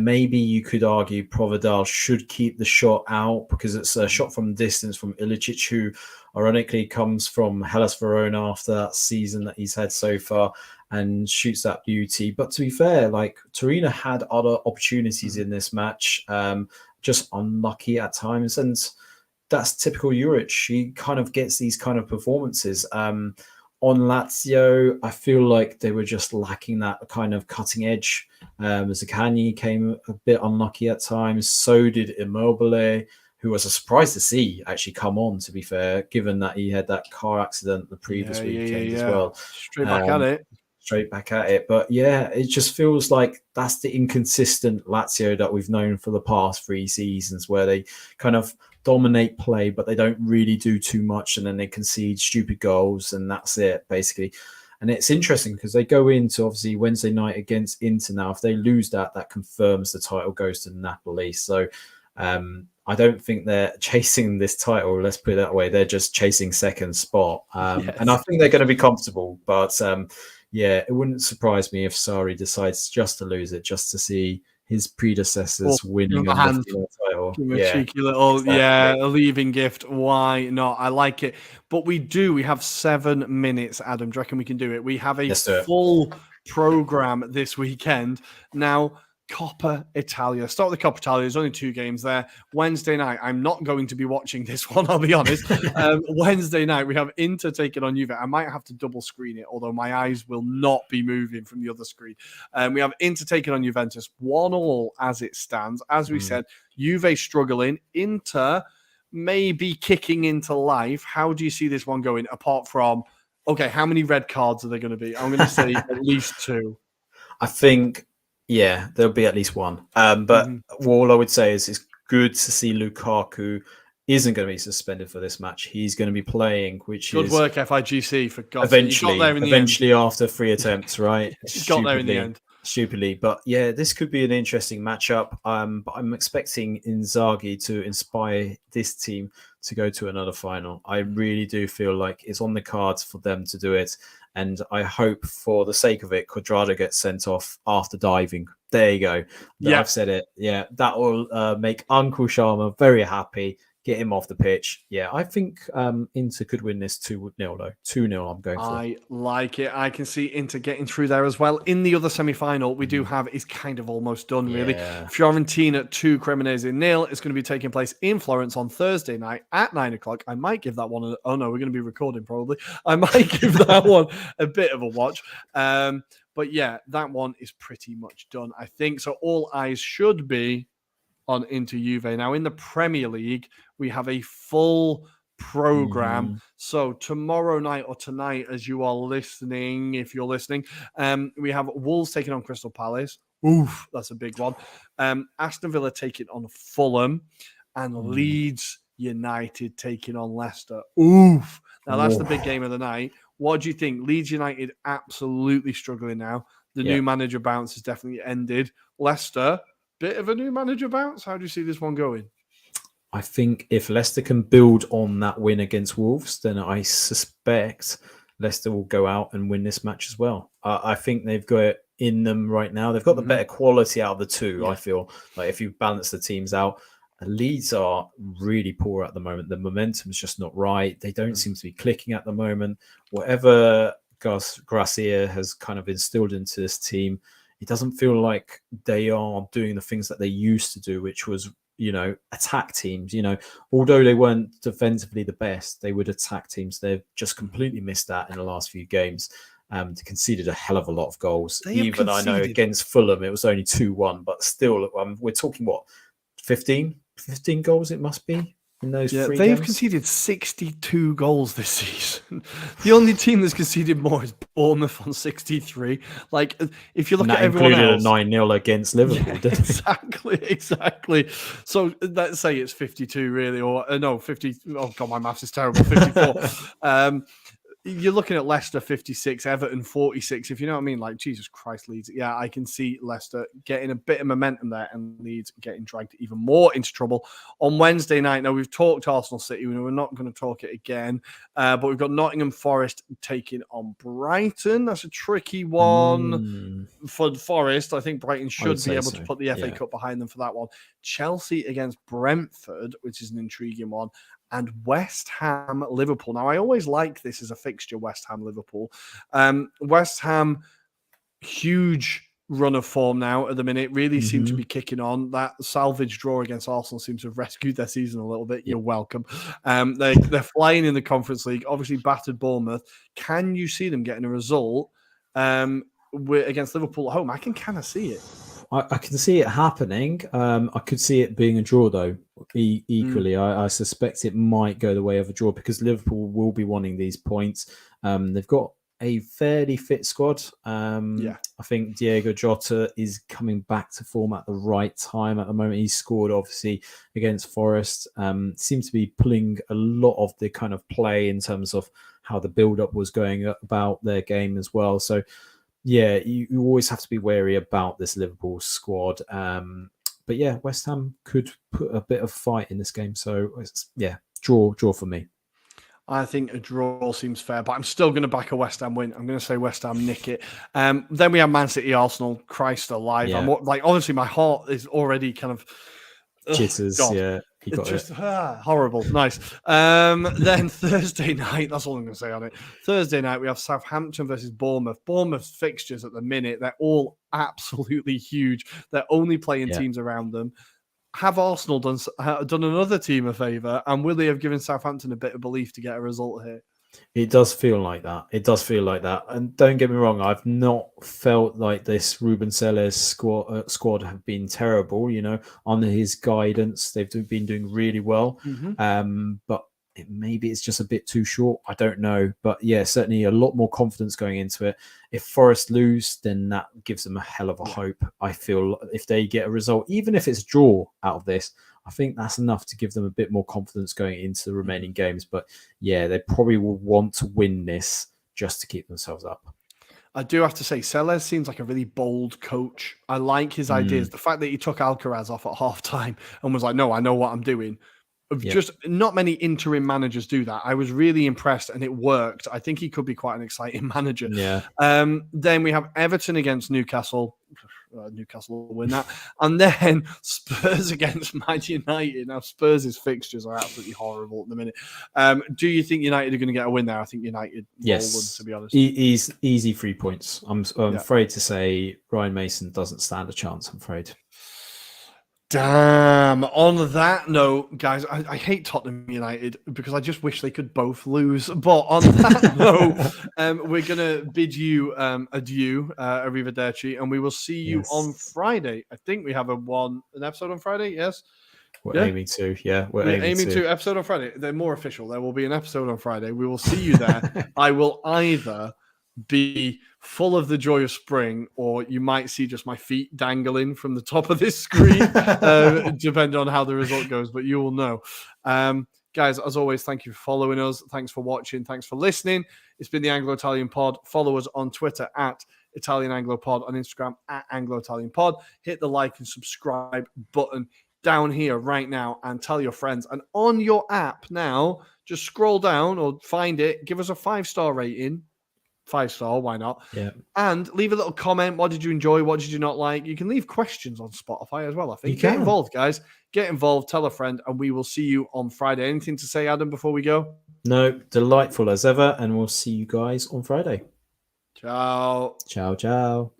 maybe you could argue Provedel should keep the shot out, because it's a shot from distance from Ilicic, who ironically comes from Hellas Verona after that season that he's had so far, and shoots that beauty. But to be fair, like, Torino had other opportunities in this match, just unlucky at times. And that's typical Juric. He kind of gets these kind of performances. On Lazio, I feel like they were just lacking that kind of cutting edge. Zaccagni came a bit unlucky at times. So did Immobile, who was a surprise to see actually come on, to be fair, given that he had that car accident the previous weekend as well. Straight back at it. But it just feels like that's the inconsistent Lazio that we've known for the past 3 seasons, where they kind of dominate play, but they don't really do too much, and then they concede stupid goals, and that's it, basically. And it's interesting because they go into, obviously, Wednesday night against Inter now. If they lose that confirms the title goes to Napoli. So I don't think they're chasing this title, let's put it that way. They're just chasing second spot. And I think they're going to be comfortable. But it wouldn't surprise me if Sarri decides just to lose it, just to see his predecessors winning a title. Give a cheeky little, a leaving gift. Why not? I like it. But we have 7 minutes, Adam. Do you reckon we can do it? We have a full program this weekend. Now, Coppa Italia. Start with the Coppa Italia. There's only 2 games there. Wednesday night, I'm not going to be watching this one, I'll be honest. Wednesday night, we have Inter taking on Juve. I might have to double screen it, although my eyes will not be moving from the other screen. We have Inter taking on Juventus. 1-1 as it stands. As we said, Juve struggling. Inter maybe kicking into life. How do you see this one going, apart from, how many red cards are there going to be? I'm going to say at least 2. I think... there'll be at least 1. But all I would say is it's good to see Lukaku isn't going to be suspended for this match. He's going to be playing, which good is... Good work, FIGC, for God's sake. Eventually after 3 attempts, right? He got there in the end. Stupidly. But this could be an interesting matchup. But I'm expecting Inzaghi to inspire this team to go to another final. I really do feel like it's on the cards for them to do it. And I hope, for the sake of it, Cuadrado gets sent off after diving. There you go. I've said it. That will make Uncle Sharma very happy. Get him off the pitch. I think Inter could win this 2-0, though. 2-0 I'm going for. I like it. I can see Inter getting through there as well. In the other semi-final, we do have, it's kind of almost done, really. Fiorentina 2, Cremonese 0. It's going to be taking place in Florence on Thursday night at 9 o'clock. I might give that one we're going to be recording probably. I might give that one a bit of a watch. But that one is pretty much done, I think. So all eyes should be on into Juve. Now, in the Premier League, we have a full program. So tomorrow night or tonight, as you are listening, if you're listening, we have Wolves taking on Crystal Palace. Oof, that's a big one. Aston Villa taking on Fulham, and Leeds United taking on Leicester. Oof. Now that's the big game of the night. What do you think? Leeds United absolutely struggling now. The new manager bounce has definitely ended. Leicester, bit of a new manager bounce. How do you see this one going? I think if Leicester can build on that win against Wolves, then I suspect Leicester will go out and win this match as well. I think they've got it in them right now. They've got the better quality out of the two, I feel. Like if you balance the teams out, Leeds are really poor at the moment. The momentum's just not right. They don't seem to be clicking at the moment. Whatever Gracia has kind of instilled into this team, it doesn't feel like they are doing the things that they used to do, which was, attack teams. Although they weren't defensively the best, they would attack teams. They've just completely missed that in the last few games. They conceded a hell of a lot of goals. Even I know against Fulham, it was only 2-1, but still, we're talking 15 goals it must be in those 3 they've games. Conceded 62 goals this season. The only team that's conceded more is Bournemouth on 63. Like, if you look at everyone else, included a 9-0 against Liverpool. Exactly. So let's say it's 52 really, or no, 50. Oh God, my maths is terrible. 54. You're looking at Leicester 56, Everton 46. If you know what I mean, like Jesus Christ, Leeds. Yeah, I can see Leicester getting a bit of momentum there, and Leeds getting dragged even more into trouble on Wednesday night. Now we've talked Arsenal City, we're not going to talk it again, but we've got Nottingham Forest taking on Brighton. That's a tricky one for Forest. I think Brighton should be able to put the FA Cup behind them for that one. Chelsea against Brentford, which is an intriguing one. And West Ham, Liverpool. Now, I always like this as a fixture, West Ham, Liverpool. West Ham, huge run of form now at the minute, really seem to be kicking on. That salvage draw against Arsenal seems to have rescued their season a little bit. You're welcome. They're flying in the Conference League, obviously battered Bournemouth. Can you see them getting a result against Liverpool at home? I can kind of see it. I can see it happening. I could see it being a draw, though. Equally, I suspect it might go the way of a draw because Liverpool will be wanting these points. They've got a fairly fit squad. I think Diego Jota is coming back to form at the right time at the moment. He scored, obviously, against Forest. Seems to be pulling a lot of the kind of play in terms of how the build-up was going about their game as well. So, yeah, you always have to be wary about this Liverpool squad. But yeah, West Ham could put a bit of fight in this game. So draw for me. I think a draw seems fair, but I'm still going to back a West Ham win. I'm going to say West Ham nick it. Then we have Man City, Arsenal. Christ alive! Yeah. Honestly, my heart is already kind of jitters. Yeah. It's just horrible. Nice. Then Thursday night, that's all I'm going to say on it. Thursday night, we have Southampton versus Bournemouth. Bournemouth's fixtures at the minute, they're all absolutely huge. They're only playing teams around them. Have Arsenal done another team a favour? And will they have given Southampton a bit of belief to get a result here? It does feel like that. And don't get me wrong, I've not felt like this Ruben Selles squad have been terrible. Under his guidance, they've been doing really well. But maybe it's just a bit too short. I don't know. But yeah, certainly a lot more confidence going into it. If Forest lose, then that gives them a hell of a hope. I feel if they get a result, even if it's a draw out of this, I think that's enough to give them a bit more confidence going into the remaining games. But yeah, they probably will want to win this just to keep themselves up. I do have to say, Selles seems like a really bold coach. I like his ideas. The fact that he took Alcaraz off at halftime and was like, no, I know what I'm doing. Just not many interim managers do that. I was really impressed and it worked. I think he could be quite an exciting manager. Yeah. Then we have Everton against Newcastle. Newcastle will win that. And then Spurs against Man United. Now, Spurs' fixtures are absolutely horrible at the minute. Do you think United are going to get a win there? I think United will win, to be honest. Easy 3 points. I'm afraid to say Ryan Mason doesn't stand a chance, I'm afraid. Damn. On that note, guys, I hate Tottenham United because I just wish they could both lose. But on that note, we're going to bid you adieu, arrivederci, and we will see you on Friday. I think we have an episode on Friday, yes? We're aiming to, yeah. We're aiming to episode on Friday. They're more official. There will be an episode on Friday. We will see you there. I will either be full of the joy of spring, or you might see just my feet dangling from the top of this screen, depending on how the result goes, but you will know. Guys, as always, thank you for following us. Thanks for watching. Thanks for listening. It's been the Anglo-Italian Pod. Follow us on Twitter at Italian Anglo Pod, on Instagram at Anglo-Italian Pod. Hit the like and subscribe button down here right now and tell your friends. And on your app now, just scroll down or find it. Give us a 5-star rating. 5-star, why not? Yeah. And leave a little comment. What did you enjoy? What did you not like? You can leave questions on Spotify as well, I think. Get involved, guys. Get involved. Tell a friend, and we will see you on Friday. Anything to say, Adam, before we go? No, delightful as ever, and we'll see you guys on Friday. Ciao. Ciao, ciao.